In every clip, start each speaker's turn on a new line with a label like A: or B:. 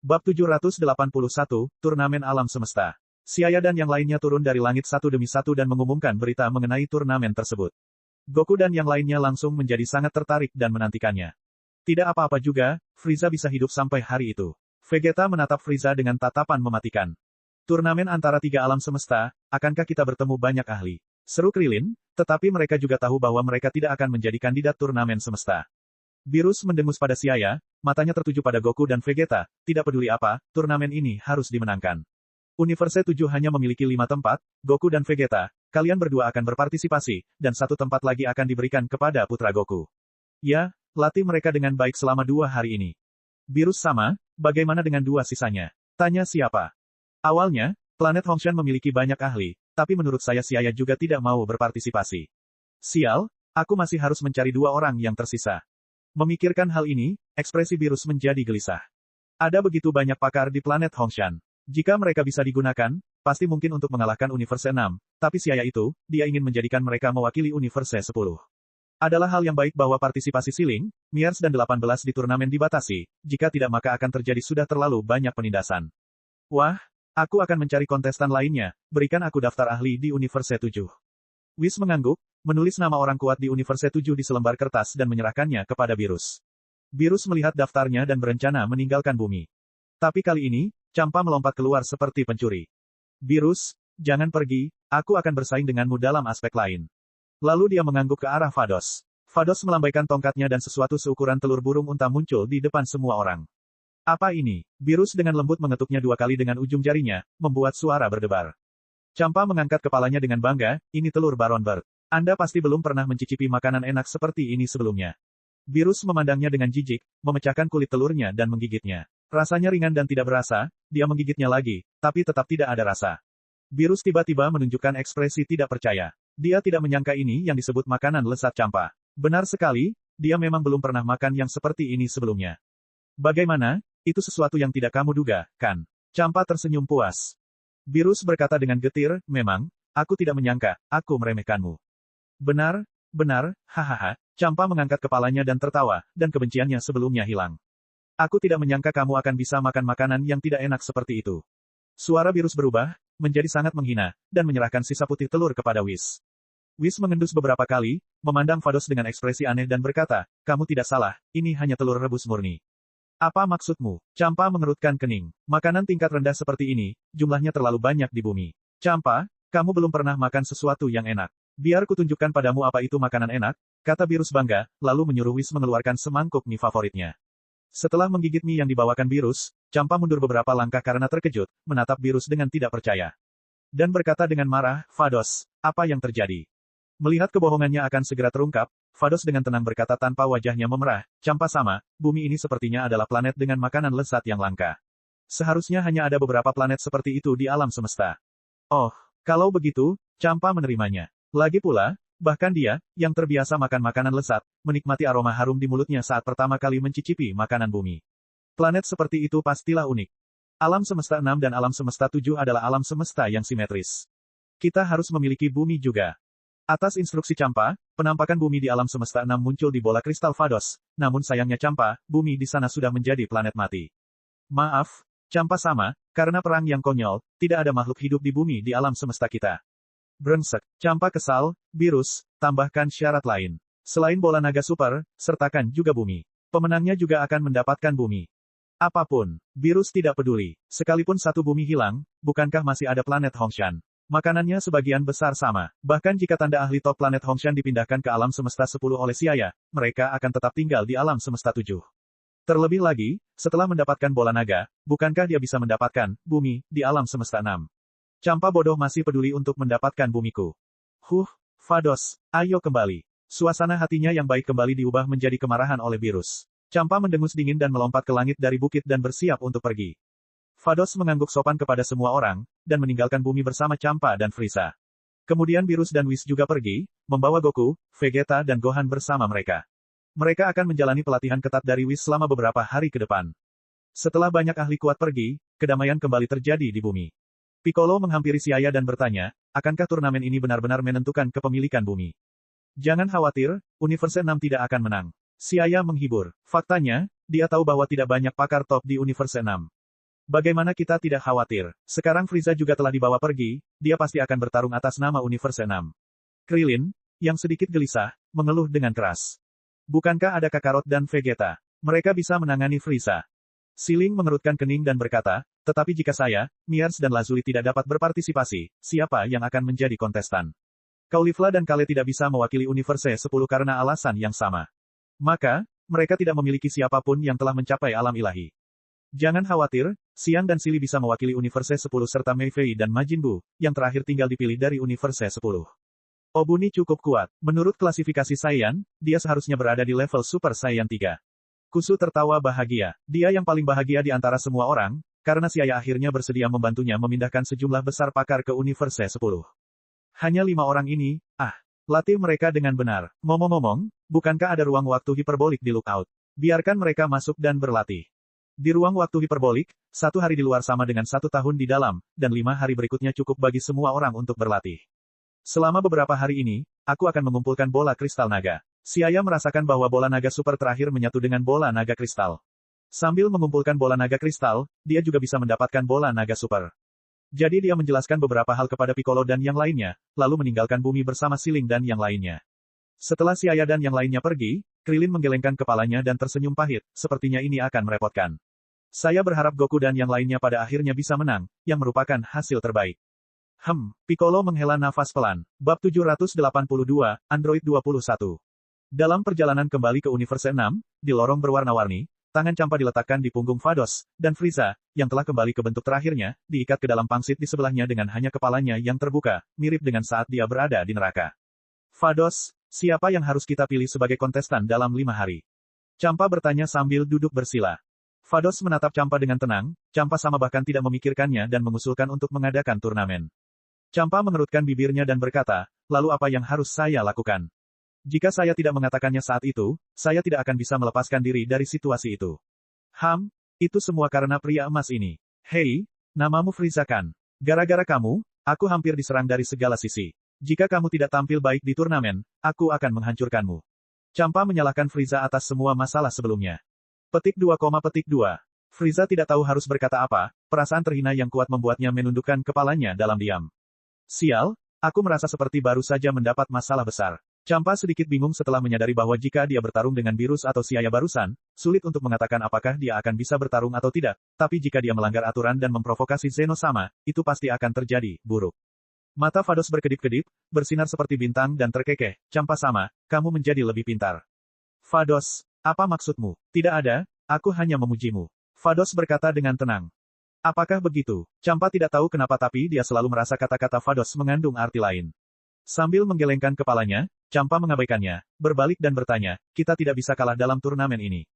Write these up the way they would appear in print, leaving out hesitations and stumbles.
A: Bab 781, Turnamen Alam Semesta. Xiaya dan yang lainnya turun dari langit satu demi satu dan mengumumkan berita mengenai turnamen tersebut. Goku dan yang lainnya langsung menjadi sangat tertarik dan menantikannya. Tidak apa-apa juga, Frieza bisa hidup sampai hari itu. Vegeta menatap Frieza dengan tatapan mematikan. Turnamen antara tiga alam semesta, akankah kita bertemu banyak ahli? Seru Krillin, tetapi mereka juga tahu bahwa mereka tidak akan menjadi kandidat turnamen semesta. Beerus mendengus pada Xiaya, matanya tertuju pada Goku dan Vegeta, tidak peduli apa, turnamen ini harus dimenangkan. Universe 7 hanya memiliki 5 tempat, Goku dan Vegeta, kalian berdua akan berpartisipasi, dan satu tempat lagi akan diberikan kepada putra Goku. Ya, latih mereka dengan baik selama 2 hari ini. Beerus sama, bagaimana dengan 2 sisanya? Tanya siapa? Awalnya, planet Hongshan memiliki banyak ahli, tapi menurut saya Xiaya juga tidak mau berpartisipasi. Sial, aku masih harus mencari 2 orang yang tersisa. Memikirkan hal ini, ekspresi Beerus menjadi gelisah. Ada begitu banyak pakar di planet Hongshan. Jika mereka bisa digunakan, pasti mungkin untuk mengalahkan Universe 6, tapi Xiaya itu, dia ingin menjadikan mereka mewakili Universe 10. Adalah hal yang baik bahwa partisipasi Siling, Miers dan 18 di turnamen dibatasi, jika tidak maka akan terjadi sudah terlalu banyak penindasan. Wah, aku akan mencari kontestan lainnya, berikan aku daftar ahli di Universe 7. Whis mengangguk, menulis nama orang kuat di Universe 7 di selembar kertas dan menyerahkannya kepada Beerus. Beerus melihat daftarnya dan berencana meninggalkan bumi. Tapi kali ini, Champa melompat keluar seperti pencuri. Beerus, jangan pergi, aku akan bersaing denganmu dalam aspek lain. Lalu dia mengangguk ke arah Vados. Vados melambaikan tongkatnya dan sesuatu seukuran telur burung unta muncul di depan semua orang. Apa ini? Beerus dengan lembut mengetuknya 2 kali dengan ujung jarinya, membuat suara berdebar. Champa mengangkat kepalanya dengan bangga, ini telur Baron Bird. Anda pasti belum pernah mencicipi makanan enak seperti ini sebelumnya. Beerus memandangnya dengan jijik, memecahkan kulit telurnya dan menggigitnya. Rasanya ringan dan tidak berasa, dia menggigitnya lagi, tapi tetap tidak ada rasa. Beerus tiba-tiba menunjukkan ekspresi tidak percaya. Dia tidak menyangka ini yang disebut makanan lezat Champa. Benar sekali, dia memang belum pernah makan yang seperti ini sebelumnya. Bagaimana? Itu sesuatu yang tidak kamu duga, kan? Champa tersenyum puas. Beerus berkata dengan getir, memang, aku tidak menyangka, aku meremehkanmu. Benar, hahaha. Champa mengangkat kepalanya dan tertawa, dan kebenciannya sebelumnya hilang. Aku tidak menyangka kamu akan bisa makan makanan yang tidak enak seperti itu. Suara Beerus berubah, menjadi sangat menghina, dan menyerahkan sisa putih telur kepada Whis. Whis mengendus beberapa kali, memandang Vados dengan ekspresi aneh dan berkata, kamu tidak salah, ini hanya telur rebus murni. Apa maksudmu? Champa mengerutkan kening. Makanan tingkat rendah seperti ini, jumlahnya terlalu banyak di bumi. Champa, kamu belum pernah makan sesuatu yang enak. Biar kutunjukkan padamu apa itu makanan enak, kata Beerus bangga, lalu menyuruh Whis mengeluarkan semangkuk mie favoritnya. Setelah menggigit mie yang dibawakan Beerus, Champa mundur beberapa langkah karena terkejut, menatap Beerus dengan tidak percaya. Dan berkata dengan marah, Vados, apa yang terjadi? Melihat kebohongannya akan segera terungkap, Vados dengan tenang berkata tanpa wajahnya memerah, Champa sama, bumi ini sepertinya adalah planet dengan makanan lezat yang langka. Seharusnya hanya ada beberapa planet seperti itu di alam semesta. Oh, kalau begitu, Champa menerimanya. Lagi pula, bahkan dia, yang terbiasa makan makanan lezat, menikmati aroma harum di mulutnya saat pertama kali mencicipi makanan bumi. Planet seperti itu pastilah unik. Alam semesta 6 dan alam semesta 7 adalah alam semesta yang simetris. Kita harus memiliki bumi juga. Atas instruksi Champa, penampakan bumi di alam semesta 6 muncul di bola kristal Vados, namun sayangnya Champa, bumi di sana sudah menjadi planet mati. Maaf, Champa sama, karena perang yang konyol, tidak ada makhluk hidup di bumi di alam semesta kita. Brengsek, Champa kesal, Beerus, tambahkan syarat lain. Selain bola naga super, sertakan juga bumi. Pemenangnya juga akan mendapatkan bumi. Apapun, Beerus tidak peduli. Sekalipun satu bumi hilang, bukankah masih ada planet Hongshan? Makanannya sebagian besar sama. Bahkan jika tanda ahli top planet Hongshan dipindahkan ke alam semesta 10 oleh Xiaya, mereka akan tetap tinggal di alam semesta 7. Terlebih lagi, setelah mendapatkan bola naga, bukankah dia bisa mendapatkan bumi di alam semesta 6? Champa bodoh masih peduli untuk mendapatkan bumiku. Vados, ayo kembali. Suasana hatinya yang baik kembali diubah menjadi kemarahan oleh Beerus. Champa mendengus dingin dan melompat ke langit dari bukit dan bersiap untuk pergi. Vados mengangguk sopan kepada semua orang, dan meninggalkan bumi bersama Champa dan Frieza. Kemudian Beerus dan Whis juga pergi, membawa Goku, Vegeta dan Gohan bersama mereka. Mereka akan menjalani pelatihan ketat dari Whis selama beberapa hari ke depan. Setelah banyak ahli kuat pergi, kedamaian kembali terjadi di bumi. Piccolo menghampiri Xiaya dan bertanya, akankah turnamen ini benar-benar menentukan kepemilikan bumi? Jangan khawatir, Universe 6 tidak akan menang. Xiaya menghibur. Faktanya, dia tahu bahwa tidak banyak pakar top di Universe 6. Bagaimana kita tidak khawatir? Sekarang Frieza juga telah dibawa pergi, dia pasti akan bertarung atas nama Universe 6. Krillin, yang sedikit gelisah, mengeluh dengan keras. Bukankah ada Kakarot dan Vegeta? Mereka bisa menangani Frieza. Siling mengerutkan kening dan berkata, tetapi jika saya, Miers dan Lazuli tidak dapat berpartisipasi, siapa yang akan menjadi kontestan? Caulifla dan Kale tidak bisa mewakili Universe 10 karena alasan yang sama. Maka, mereka tidak memiliki siapapun yang telah mencapai alam ilahi. Jangan khawatir, Xiang dan Sili bisa mewakili Universe 10 serta Mei Fei dan Majin Buu, yang terakhir tinggal dipilih dari Universe 10. Obuni cukup kuat. Menurut klasifikasi Saiyan, dia seharusnya berada di level Super Saiyan 3. Kusu tertawa bahagia. Dia yang paling bahagia di antara semua orang, karena si ayah akhirnya bersedia membantunya memindahkan sejumlah besar pakar ke Universe 10. Hanya 5 orang ini, latih mereka dengan benar. Ngomong-ngomong, bukankah ada ruang waktu hiperbolik di Lookout? Biarkan mereka masuk dan berlatih. Di ruang waktu hiperbolik, 1 hari di luar sama dengan 1 tahun di dalam, dan 5 hari berikutnya cukup bagi semua orang untuk berlatih. Selama beberapa hari ini, aku akan mengumpulkan bola kristal naga. Si ayah merasakan bahwa bola naga super terakhir menyatu dengan bola naga kristal. Sambil mengumpulkan bola naga kristal, dia juga bisa mendapatkan bola naga super. Jadi dia menjelaskan beberapa hal kepada Piccolo dan yang lainnya, lalu meninggalkan bumi bersama Siling dan yang lainnya. Setelah si ayah dan yang lainnya pergi, Krillin menggelengkan kepalanya dan tersenyum pahit, sepertinya ini akan merepotkan. Saya berharap Goku dan yang lainnya pada akhirnya bisa menang, yang merupakan hasil terbaik. Piccolo menghela nafas pelan. Bab 782, Android 21. Dalam perjalanan kembali ke Universe 6, di lorong berwarna-warni, tangan Champa diletakkan di punggung Vados, dan Frieza, yang telah kembali ke bentuk terakhirnya, diikat ke dalam pangsit di sebelahnya dengan hanya kepalanya yang terbuka, mirip dengan saat dia berada di neraka. Vados, siapa yang harus kita pilih sebagai kontestan dalam 5 hari? Champa bertanya sambil duduk bersila. Vados menatap Champa dengan tenang, Champa sama bahkan tidak memikirkannya dan mengusulkan untuk mengadakan turnamen. Champa mengerutkan bibirnya dan berkata, lalu apa yang harus saya lakukan? Jika saya tidak mengatakannya saat itu, saya tidak akan bisa melepaskan diri dari situasi itu. Itu semua karena pria emas ini. Hei, namamu Frieza kan? Gara-gara kamu, aku hampir diserang dari segala sisi. Jika kamu tidak tampil baik di turnamen, aku akan menghancurkanmu. Champa menyalahkan Frieza atas semua masalah sebelumnya. Petik 2, Frieza tidak tahu harus berkata apa, perasaan terhina yang kuat membuatnya menundukkan kepalanya dalam diam. Sial, aku merasa seperti baru saja mendapat masalah besar. Champa sedikit bingung setelah menyadari bahwa jika dia bertarung dengan Beerus atau si ayah barusan, sulit untuk mengatakan apakah dia akan bisa bertarung atau tidak, tapi jika dia melanggar aturan dan memprovokasi Zeno sama, itu pasti akan terjadi, buruk. Mata Vados berkedip-kedip, bersinar seperti bintang dan terkekeh. Champa sama, kamu menjadi lebih pintar. Vados, apa maksudmu? Tidak ada, aku hanya memujimu. Vados berkata dengan tenang. Apakah begitu? Champa tidak tahu kenapa tapi dia selalu merasa kata-kata Vados mengandung arti lain. Sambil menggelengkan kepalanya, Champa mengabaikannya, berbalik dan bertanya, kita tidak bisa kalah dalam turnamen ini.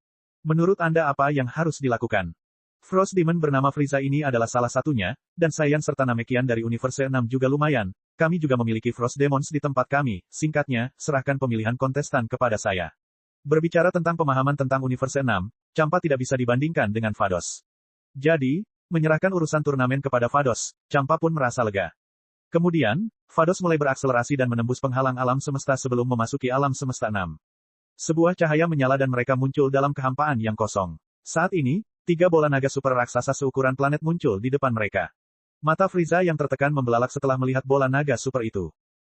A: Menurut Anda apa yang harus dilakukan? Frost Demon bernama Frieza ini adalah salah satunya, dan Saiyan serta Namekian dari Universe 6 juga lumayan. Kami juga memiliki Frost Demons di tempat kami, singkatnya, serahkan pemilihan kontestan kepada saya. Berbicara tentang pemahaman tentang Universe 6, Champa tidak bisa dibandingkan dengan Vados. Jadi, menyerahkan urusan turnamen kepada Vados, Champa pun merasa lega. Kemudian, Vados mulai berakselerasi dan menembus penghalang alam semesta sebelum memasuki alam semesta 6. Sebuah cahaya menyala dan mereka muncul dalam kehampaan yang kosong. Saat ini, 3 bola naga super raksasa seukuran planet muncul di depan mereka. Mata Frieza yang tertekan membelalak setelah melihat bola naga super itu.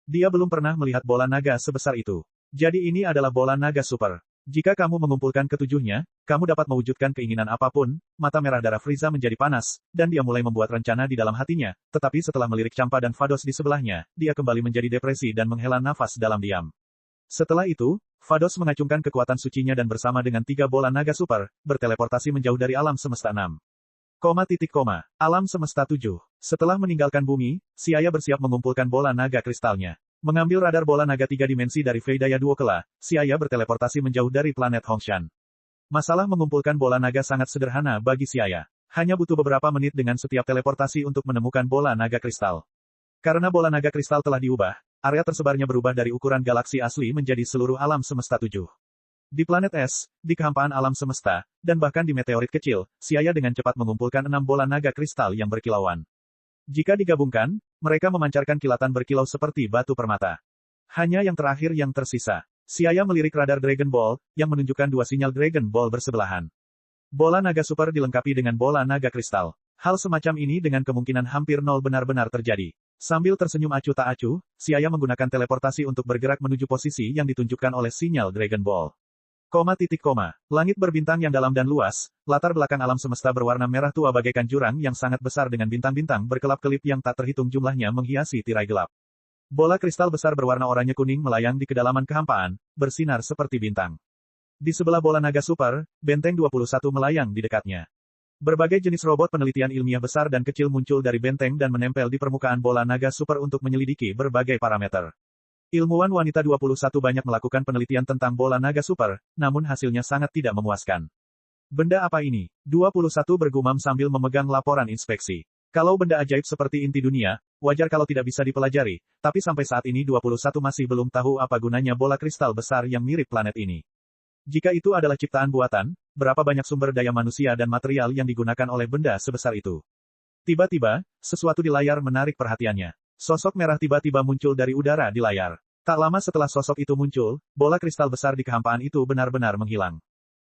A: Dia belum pernah melihat bola naga sebesar itu. Jadi ini adalah bola naga super. Jika kamu mengumpulkan ketujuhnya, kamu dapat mewujudkan keinginan apapun. Mata merah darah Frieza menjadi panas, dan dia mulai membuat rencana di dalam hatinya, tetapi setelah melirik Champa dan Vados di sebelahnya, dia kembali menjadi depresi dan menghela nafas dalam diam. Setelah itu, Vados mengacungkan kekuatan sucinya dan bersama dengan 3 bola naga super, berteleportasi menjauh dari alam semesta 6. Alam semesta 7. Setelah meninggalkan bumi, si ayah bersiap mengumpulkan bola naga kristalnya. Mengambil radar bola naga 3 dimensi dari Fei Daya Duokela, si ayah berteleportasi menjauh dari planet Hongshan. Masalah mengumpulkan bola naga sangat sederhana bagi si ayah. Hanya butuh beberapa menit dengan setiap teleportasi untuk menemukan bola naga kristal. Karena bola naga kristal telah diubah, area tersebarnya berubah dari ukuran galaksi asli menjadi seluruh alam semesta 7. Di planet es, di kehampaan alam semesta, dan bahkan di meteorit kecil, si ayah dengan cepat mengumpulkan 6 bola naga kristal yang berkilauan. Jika digabungkan, mereka memancarkan kilatan berkilau seperti batu permata. Hanya yang terakhir yang tersisa. Si ayah melirik radar Dragon Ball, yang menunjukkan 2 sinyal Dragon Ball bersebelahan. Bola naga super dilengkapi dengan bola naga kristal. Hal semacam ini dengan kemungkinan hampir nol benar-benar terjadi. Sambil tersenyum acuh tak acuh, Xia menggunakan teleportasi untuk bergerak menuju posisi yang ditunjukkan oleh sinyal Dragon Ball. Langit berbintang yang dalam dan luas, latar belakang alam semesta berwarna merah tua bagaikan jurang yang sangat besar dengan bintang-bintang berkelap-kelip yang tak terhitung jumlahnya menghiasi tirai gelap. Bola kristal besar berwarna oranye kuning melayang di kedalaman kehampaan, bersinar seperti bintang. Di sebelah bola naga super, benteng 21 melayang di dekatnya. Berbagai jenis robot penelitian ilmiah besar dan kecil muncul dari benteng dan menempel di permukaan bola naga super untuk menyelidiki berbagai parameter. Ilmuwan wanita 21 banyak melakukan penelitian tentang bola naga super, namun hasilnya sangat tidak memuaskan. Benda apa ini? 21 bergumam sambil memegang laporan inspeksi. Kalau benda ajaib seperti inti dunia, wajar kalau tidak bisa dipelajari, tapi sampai saat ini 21 masih belum tahu apa gunanya bola kristal besar yang mirip planet ini. Jika itu adalah ciptaan buatan, berapa banyak sumber daya manusia dan material yang digunakan oleh benda sebesar itu? Tiba-tiba, sesuatu di layar menarik perhatiannya. Sosok merah tiba-tiba muncul dari udara di layar. Tak lama setelah sosok itu muncul, bola kristal besar di kehampaan itu benar-benar menghilang.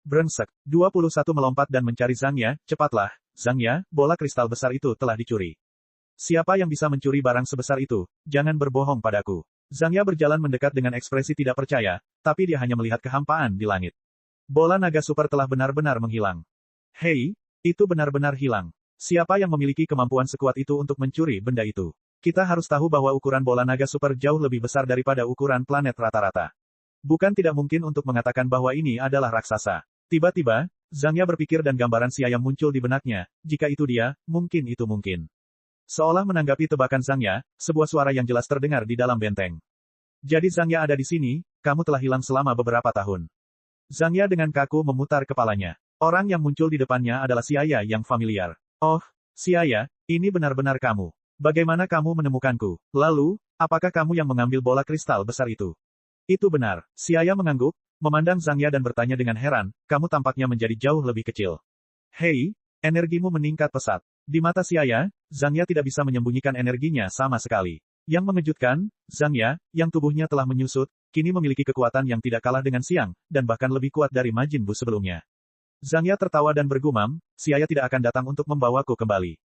A: Brengsek, 21 melompat dan mencari Zhangya, cepatlah, Zhangya, bola kristal besar itu telah dicuri. Siapa yang bisa mencuri barang sebesar itu? Jangan berbohong padaku. Zhangya berjalan mendekat dengan ekspresi tidak percaya, tapi dia hanya melihat kehampaan di langit. Bola naga super telah benar-benar menghilang. Hei, itu benar-benar hilang. Siapa yang memiliki kemampuan sekuat itu untuk mencuri benda itu? Kita harus tahu bahwa ukuran bola naga super jauh lebih besar daripada ukuran planet rata-rata. Bukan tidak mungkin untuk mengatakan bahwa ini adalah raksasa. Tiba-tiba, Zhangya berpikir dan gambaran Siaya muncul di benaknya, jika itu dia, mungkin itu mungkin. Seolah menanggapi tebakan Zhangya, sebuah suara yang jelas terdengar di dalam benteng. Jadi Zhangya ada di sini, kamu telah hilang selama beberapa tahun. Zhangya dengan kaku memutar kepalanya. Orang yang muncul di depannya adalah Siaya yang familiar. Oh, Siaya, ini benar-benar kamu. Bagaimana kamu menemukanku? Lalu, apakah kamu yang mengambil bola kristal besar itu? Itu benar. Siaya mengangguk, memandang Zhangya dan bertanya dengan heran, kamu tampaknya menjadi jauh lebih kecil. Hei, energimu meningkat pesat. Di mata Siaya, Zhangya tidak bisa menyembunyikan energinya sama sekali. Yang mengejutkan, Zhangya, yang tubuhnya telah menyusut, kini memiliki kekuatan yang tidak kalah dengan Siang, dan bahkan lebih kuat dari Majin Buu sebelumnya. Zhangya tertawa dan bergumam, Siaya tidak akan datang untuk membawaku kembali.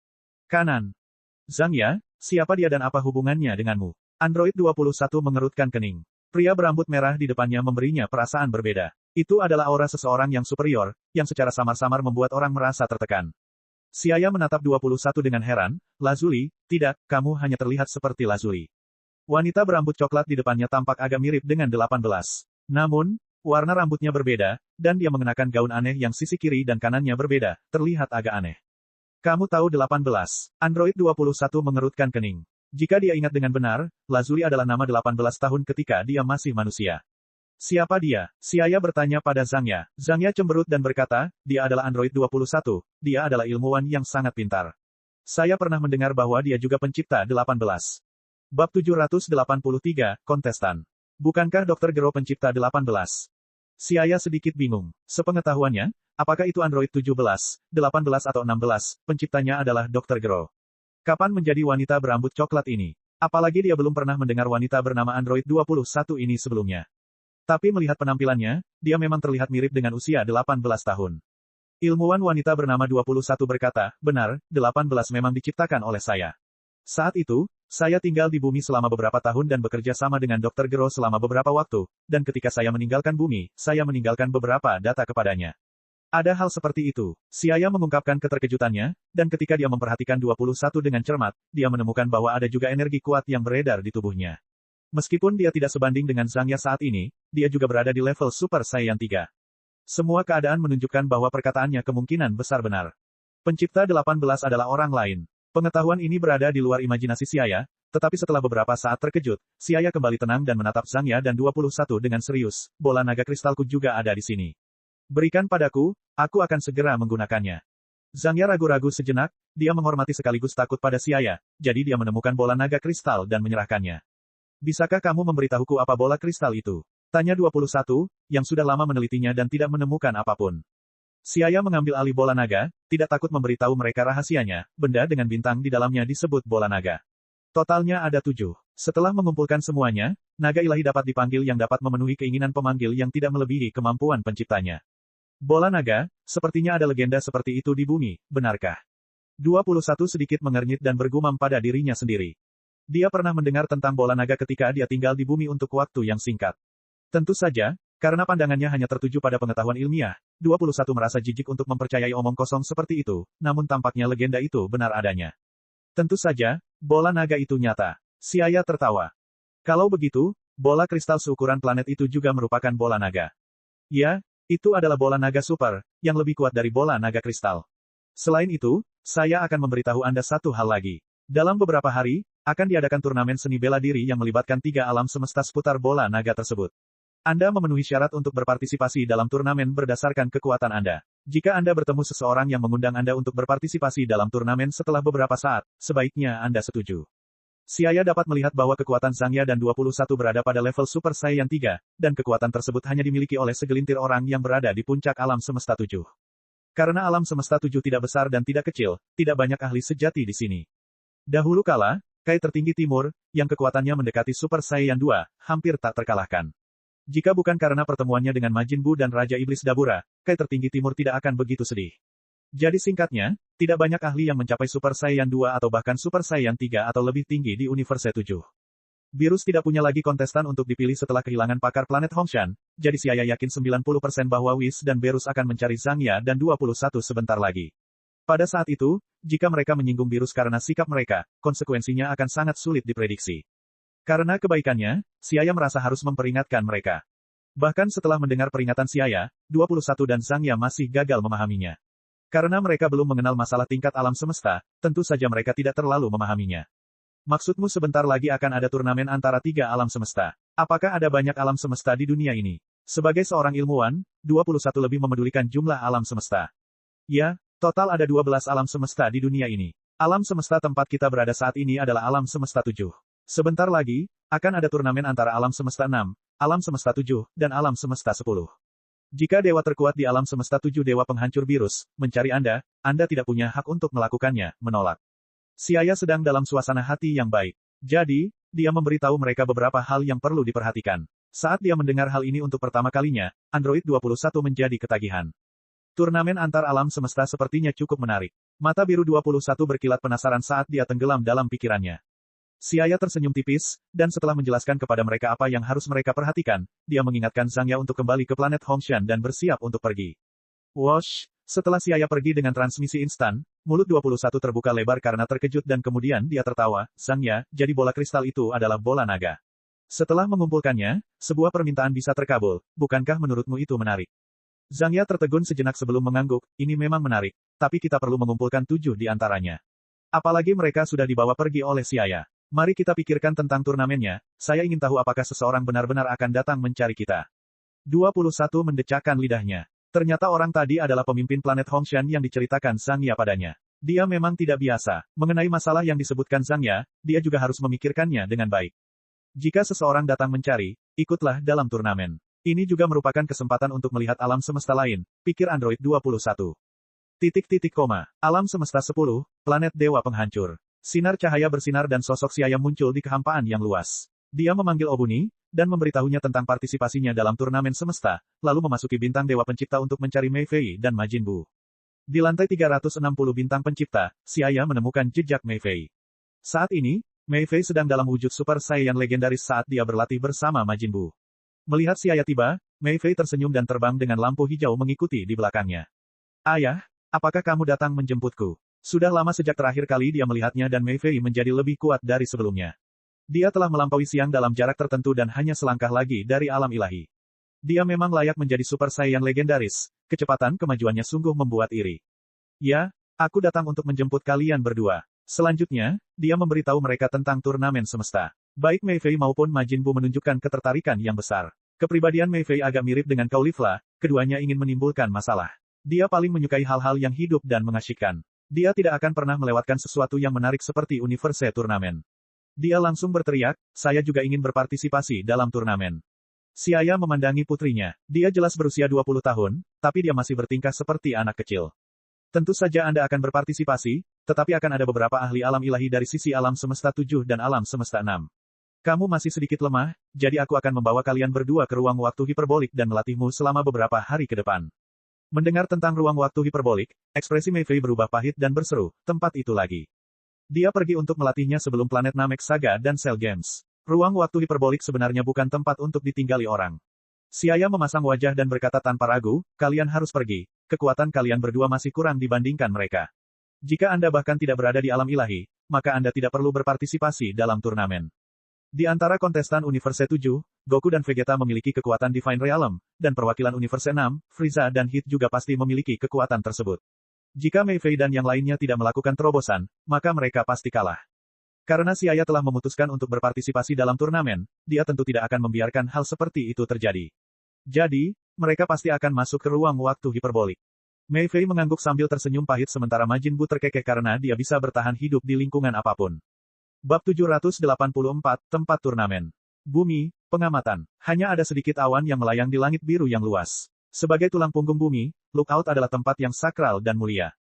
A: Kanan. Zhangya, siapa dia dan apa hubungannya denganmu? Android 21 mengerutkan kening. Pria berambut merah di depannya memberinya perasaan berbeda. Itu adalah aura seseorang yang superior, yang secara samar-samar membuat orang merasa tertekan. Siaya menatap 21 dengan heran, Lazuli, tidak, kamu hanya terlihat seperti Lazuli. Wanita berambut coklat di depannya tampak agak mirip dengan 18. Namun, warna rambutnya berbeda, dan dia mengenakan gaun aneh yang sisi kiri dan kanannya berbeda, terlihat agak aneh. Kamu tahu 18. Android 21 mengerutkan kening. Jika dia ingat dengan benar, Lazuli adalah nama 18 tahun ketika dia masih manusia. Siapa dia? Siaya bertanya pada Zhangya. Zhangya cemberut dan berkata, dia adalah Android 21, dia adalah ilmuwan yang sangat pintar. Saya pernah mendengar bahwa dia juga pencipta 18. Bab 783, Kontestan. Bukankah Dr. Gero pencipta 18? Siaya sedikit bingung. Sepengetahuannya, apakah itu Android 17, 18 atau 16, penciptanya adalah Dr. Gero. Kapan menjadi wanita berambut coklat ini? Apalagi dia belum pernah mendengar wanita bernama Android 21 ini sebelumnya. Tapi melihat penampilannya, dia memang terlihat mirip dengan usia 18 tahun. Ilmuwan wanita bernama 21 berkata, benar, 18 memang diciptakan oleh saya. Saat itu, saya tinggal di bumi selama beberapa tahun dan bekerja sama dengan Dr. Gero selama beberapa waktu, dan ketika saya meninggalkan bumi, saya meninggalkan beberapa data kepadanya. Ada hal seperti itu. Siaya mengungkapkan keterkejutannya, dan ketika dia memperhatikan 21 dengan cermat, dia menemukan bahwa ada juga energi kuat yang beredar di tubuhnya. Meskipun dia tidak sebanding dengan Zhangya saat ini, dia juga berada di level Super Saiyan 3. Semua keadaan menunjukkan bahwa perkataannya kemungkinan besar benar. Pencipta 18 adalah orang lain. Pengetahuan ini berada di luar imajinasi Siaya, tetapi setelah beberapa saat terkejut, Siaya kembali tenang dan menatap Zhangya dan 21 dengan serius, bola naga kristalku juga ada di sini. Berikan padaku, aku akan segera menggunakannya. Zhangya ragu-ragu sejenak, dia menghormati sekaligus takut pada Siaya, jadi dia menemukan bola naga kristal dan menyerahkannya. Bisakah kamu memberitahuku apa bola kristal itu? Tanya 21, yang sudah lama menelitinya dan tidak menemukan apapun. Siaya mengambil alih bola naga, tidak takut memberitahu mereka rahasianya, benda dengan bintang di dalamnya disebut bola naga. Totalnya ada 7. Setelah mengumpulkan semuanya, naga ilahi dapat dipanggil yang dapat memenuhi keinginan pemanggil yang tidak melebihi kemampuan penciptanya. Bola naga, sepertinya ada legenda seperti itu di bumi, benarkah? 21 sedikit mengernyit dan bergumam pada dirinya sendiri. Dia pernah mendengar tentang bola naga ketika dia tinggal di bumi untuk waktu yang singkat. Tentu saja, karena pandangannya hanya tertuju pada pengetahuan ilmiah, 21 merasa jijik untuk mempercayai omong kosong seperti itu, namun tampaknya legenda itu benar adanya. Tentu saja, bola naga itu nyata. Siaya tertawa. Kalau begitu, bola kristal seukuran planet itu juga merupakan bola naga. Ya, itu adalah bola naga super, yang lebih kuat dari bola naga kristal. Selain itu, saya akan memberitahu Anda satu hal lagi. Dalam beberapa hari, akan diadakan turnamen seni bela diri yang melibatkan 3 alam semesta seputar bola naga tersebut. Anda memenuhi syarat untuk berpartisipasi dalam turnamen berdasarkan kekuatan Anda. Jika Anda bertemu seseorang yang mengundang Anda untuk berpartisipasi dalam turnamen setelah beberapa saat, sebaiknya Anda setuju. Siaya dapat melihat bahwa kekuatan Zangya dan 21 berada pada level Super Saiyan 3, dan kekuatan tersebut hanya dimiliki oleh segelintir orang yang berada di puncak alam semesta 7. Karena alam semesta 7 tidak besar dan tidak kecil, tidak banyak ahli sejati di sini. Dahulu kala, Kai tertinggi timur, yang kekuatannya mendekati Super Saiyan 2, hampir tak terkalahkan. Jika bukan karena pertemuannya dengan Majin Buu dan Raja Iblis Dabura, Kai tertinggi timur tidak akan begitu sedih. Jadi singkatnya, tidak banyak ahli yang mencapai Super Saiyan 2 atau bahkan Super Saiyan 3 atau lebih tinggi di Universe 7. Beerus tidak punya lagi kontestan untuk dipilih setelah kehilangan pakar planet Hongshan, jadi Siaya yakin 90% bahwa Whis dan Beerus akan mencari Zangya dan 21 sebentar lagi. Pada saat itu, jika mereka menyinggung Beerus karena sikap mereka, konsekuensinya akan sangat sulit diprediksi. Karena kebaikannya, Siaya merasa harus memperingatkan mereka. Bahkan setelah mendengar peringatan Siaya, 21 dan Zangya masih gagal memahaminya. Karena mereka belum mengenal masalah tingkat alam semesta, tentu saja mereka tidak terlalu memahaminya. Maksudmu sebentar lagi akan ada turnamen antara 3 alam semesta. Apakah ada banyak alam semesta di dunia ini? Sebagai seorang ilmuwan, 21 lebih memedulikan jumlah alam semesta. Ya, total ada 12 alam semesta di dunia ini. Alam semesta tempat kita berada saat ini adalah alam semesta 7. Sebentar lagi, akan ada turnamen antara alam semesta 6, alam semesta 7, dan alam semesta 10. Jika dewa terkuat di alam semesta 7 dewa penghancur Beerus, mencari Anda tidak punya hak untuk melakukannya, menolak. Siaya sedang dalam suasana hati yang baik. Jadi, dia memberitahu mereka beberapa hal yang perlu diperhatikan. Saat dia mendengar hal ini untuk pertama kalinya, Android 21 menjadi ketagihan. Turnamen antar alam semesta sepertinya cukup menarik. Mata biru 21 berkilat penasaran saat dia tenggelam dalam pikirannya. Siaya tersenyum tipis, dan setelah menjelaskan kepada mereka apa yang harus mereka perhatikan, dia mengingatkan Zangya untuk kembali ke planet Hongshan dan bersiap untuk pergi. Wosh! Setelah Siaya pergi dengan transmisi instan, mulut 21 terbuka lebar karena terkejut dan kemudian dia tertawa, Zangya, jadi bola kristal itu adalah bola naga. Setelah mengumpulkannya, sebuah permintaan bisa terkabul, bukankah menurutmu itu menarik? Zangya tertegun sejenak sebelum mengangguk, ini memang menarik, tapi kita perlu mengumpulkan 7 di antaranya. Apalagi mereka sudah dibawa pergi oleh Siaya. Mari kita pikirkan tentang turnamennya, saya ingin tahu apakah seseorang benar-benar akan datang mencari kita. 21 mendecakkan lidahnya. Ternyata orang tadi adalah pemimpin planet Hongshan yang diceritakan Zangya padanya. Dia memang tidak biasa. Mengenai masalah yang disebutkan Zangya, dia juga harus memikirkannya dengan baik. Jika seseorang datang mencari, ikutlah dalam turnamen. Ini juga merupakan kesempatan untuk melihat alam semesta lain, pikir Android 21. Alam semesta 10, planet dewa penghancur. Sinar cahaya bersinar dan sosok Siaya muncul di kehampaan yang luas. Dia memanggil Obuni, dan memberitahunya tentang partisipasinya dalam turnamen semesta, lalu memasuki bintang dewa pencipta untuk mencari Mei Fei dan Majin Buu. Di lantai 360 bintang pencipta, Siaya menemukan jejak Mei Fei. Saat ini, Mei Fei sedang dalam wujud Super Saiyan legendaris saat dia berlatih bersama Majin Buu. Melihat Siaya tiba, Mei Fei tersenyum dan terbang dengan lampu hijau mengikuti di belakangnya. Ayah, apakah kamu datang menjemputku? Sudah lama sejak terakhir kali dia melihatnya dan Mei Fei menjadi lebih kuat dari sebelumnya. Dia telah melampaui siang dalam jarak tertentu dan hanya selangkah lagi dari alam ilahi. Dia memang layak menjadi Super Saiyan legendaris, kecepatan kemajuannya sungguh membuat iri. Ya, aku datang untuk menjemput kalian berdua. Selanjutnya, dia memberitahu mereka tentang turnamen semesta. Baik Mei Fei maupun Majin Buu menunjukkan ketertarikan yang besar. Kepribadian Mei Fei agak mirip dengan Caulifla, keduanya ingin menimbulkan masalah. Dia paling menyukai hal-hal yang hidup dan mengasyikkan. Dia tidak akan pernah melewatkan sesuatu yang menarik seperti Universe Turnamen. Dia langsung berteriak, saya juga ingin berpartisipasi dalam turnamen. Siaya memandangi putrinya. Dia jelas berusia 20 tahun, tapi dia masih bertingkah seperti anak kecil. Tentu saja Anda akan berpartisipasi, tetapi akan ada beberapa ahli alam ilahi dari sisi alam semesta 7 dan alam semesta 6. Kamu masih sedikit lemah, jadi aku akan membawa kalian berdua ke ruang waktu hiperbolik dan melatihmu selama beberapa hari ke depan. Mendengar tentang ruang waktu hiperbolik, ekspresi Mei Fei berubah pahit dan berseru, tempat itu lagi. Dia pergi untuk melatihnya sebelum planet Namek Saga dan Cell Games. Ruang waktu hiperbolik sebenarnya bukan tempat untuk ditinggali orang. Xiaya memasang wajah dan berkata tanpa ragu, kalian harus pergi. Kekuatan kalian berdua masih kurang dibandingkan mereka. Jika Anda bahkan tidak berada di alam ilahi, maka Anda tidak perlu berpartisipasi dalam turnamen. Di antara kontestan Universe 7, Goku dan Vegeta memiliki kekuatan Divine Realm, dan perwakilan Universe 6, Frieza dan Hit juga pasti memiliki kekuatan tersebut. Jika Mei Fei dan yang lainnya tidak melakukan terobosan, maka mereka pasti kalah. Karena Xiaya telah memutuskan untuk berpartisipasi dalam turnamen, dia tentu tidak akan membiarkan hal seperti itu terjadi. Jadi, mereka pasti akan masuk ke ruang waktu hiperbolik. Mei Fei mengangguk sambil tersenyum pahit sementara Majin Buu terkekeh karena dia bisa bertahan hidup di lingkungan apapun. Bab 784, Tempat Turnamen. Bumi, pengamatan. Hanya ada sedikit awan yang melayang di langit biru yang luas. Sebagai tulang punggung bumi, Lookout adalah tempat yang sakral dan mulia.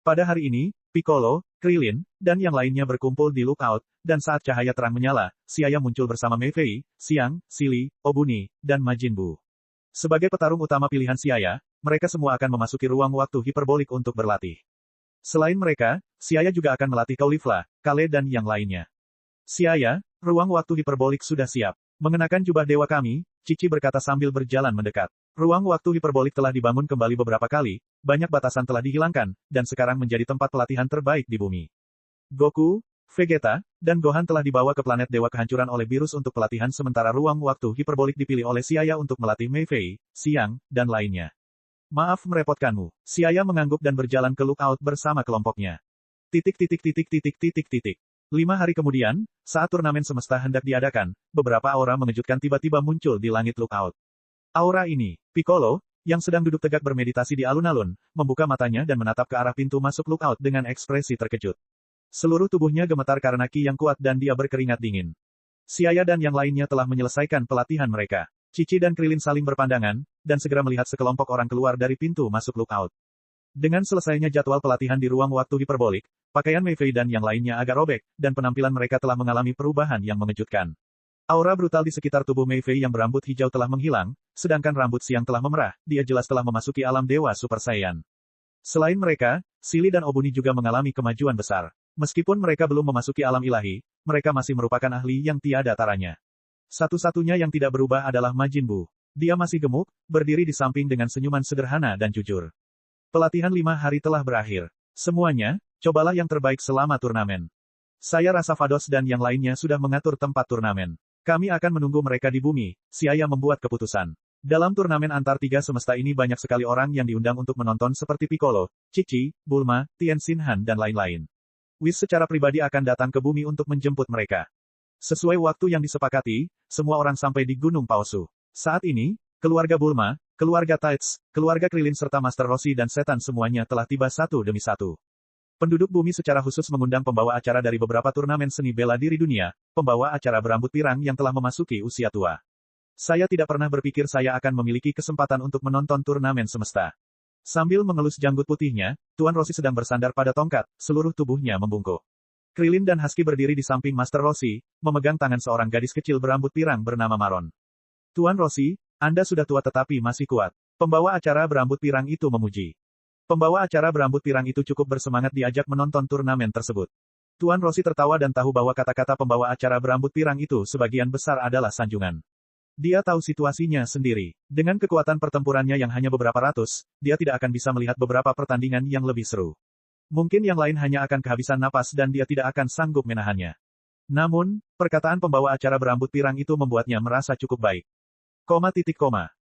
A: Pada hari ini, Piccolo, Krillin, dan yang lainnya berkumpul di Lookout, dan saat cahaya terang menyala, Xiaya muncul bersama Mei Fei, Xiang, Silly, Obuni, dan Majin Buu. Sebagai petarung utama pilihan Xiaya, mereka semua akan memasuki ruang waktu hiperbolik untuk berlatih. Selain mereka, Xiaya juga akan melatih Caulifla, Kale dan yang lainnya. Xiaya, ruang waktu hiperbolik sudah siap. Mengenakan jubah dewa kami, Cici berkata sambil berjalan mendekat. Ruang waktu hiperbolik telah dibangun kembali beberapa kali, banyak batasan telah dihilangkan, dan sekarang menjadi tempat pelatihan terbaik di bumi. Goku, Vegeta, dan Gohan telah dibawa ke planet Dewa Kehancuran oleh Virus untuk pelatihan sementara ruang waktu hiperbolik dipilih oleh Xiaya untuk melatih Mei Fei, Xiang, dan lainnya. Maaf merepotkanmu. Xiaya mengangguk dan berjalan ke Lookout bersama kelompoknya. 5 hari kemudian, saat turnamen semesta hendak diadakan, beberapa aura mengejutkan tiba-tiba muncul di langit Lookout. Aura ini, Piccolo, yang sedang duduk tegak bermeditasi di alun-alun, membuka matanya dan menatap ke arah pintu masuk Lookout dengan ekspresi terkejut. Seluruh tubuhnya gemetar karena ki yang kuat dan dia berkeringat dingin. Xiaya dan yang lainnya telah menyelesaikan pelatihan mereka. Cici dan Krillin saling berpandangan, dan segera melihat sekelompok orang keluar dari pintu masuk Lookout. Dengan selesainya jadwal pelatihan di ruang waktu hiperbolik, pakaian Mei Fei dan yang lainnya agak robek, dan penampilan mereka telah mengalami perubahan yang mengejutkan. Aura brutal di sekitar tubuh Mei Fei yang berambut hijau telah menghilang, sedangkan rambut Xiang telah memerah, dia jelas telah memasuki alam Dewa Super Saiyan. Selain mereka, Silly dan Obuni juga mengalami kemajuan besar. Meskipun mereka belum memasuki alam ilahi, mereka masih merupakan ahli yang tiada taranya. Satu-satunya yang tidak berubah adalah Majin Buu. Dia masih gemuk, berdiri di samping dengan senyuman sederhana dan jujur. Pelatihan 5 hari telah berakhir. Semuanya, cobalah yang terbaik selama turnamen. Saya rasa Vados dan yang lainnya sudah mengatur tempat turnamen. Kami akan menunggu mereka di bumi, Xiaya membuat keputusan. Dalam turnamen antar tiga semesta ini banyak sekali orang yang diundang untuk menonton seperti Piccolo, Cici, Bulma, Tien Xinhan dan lain-lain. Whis secara pribadi akan datang ke bumi untuk menjemput mereka. Sesuai waktu yang disepakati, semua orang sampai di Gunung Palsu. Saat ini, keluarga Bulma, keluarga Tides, keluarga Krillin serta Master Roshi dan Setan semuanya telah tiba satu demi satu. Penduduk bumi secara khusus mengundang pembawa acara dari beberapa turnamen seni bela diri dunia, pembawa acara berambut pirang yang telah memasuki usia tua. Saya tidak pernah berpikir saya akan memiliki kesempatan untuk menonton turnamen semesta. Sambil mengelus janggut putihnya, Tuan Roshi sedang bersandar pada tongkat, seluruh tubuhnya membungkuk. Krillin dan Husky berdiri di samping Master Roshi, memegang tangan seorang gadis kecil berambut pirang bernama Maron. Tuan Roshi, Anda sudah tua tetapi masih kuat. Pembawa acara berambut pirang itu memuji. Pembawa acara berambut pirang itu cukup bersemangat diajak menonton turnamen tersebut. Tuan Roshi tertawa dan tahu bahwa kata-kata pembawa acara berambut pirang itu sebagian besar adalah sanjungan. Dia tahu situasinya sendiri. Dengan kekuatan pertempurannya yang hanya beberapa ratus, dia tidak akan bisa melihat beberapa pertandingan yang lebih seru. Mungkin yang lain hanya akan kehabisan napas dan dia tidak akan sanggup menahannya. Namun, perkataan pembawa acara berambut pirang itu membuatnya merasa cukup baik.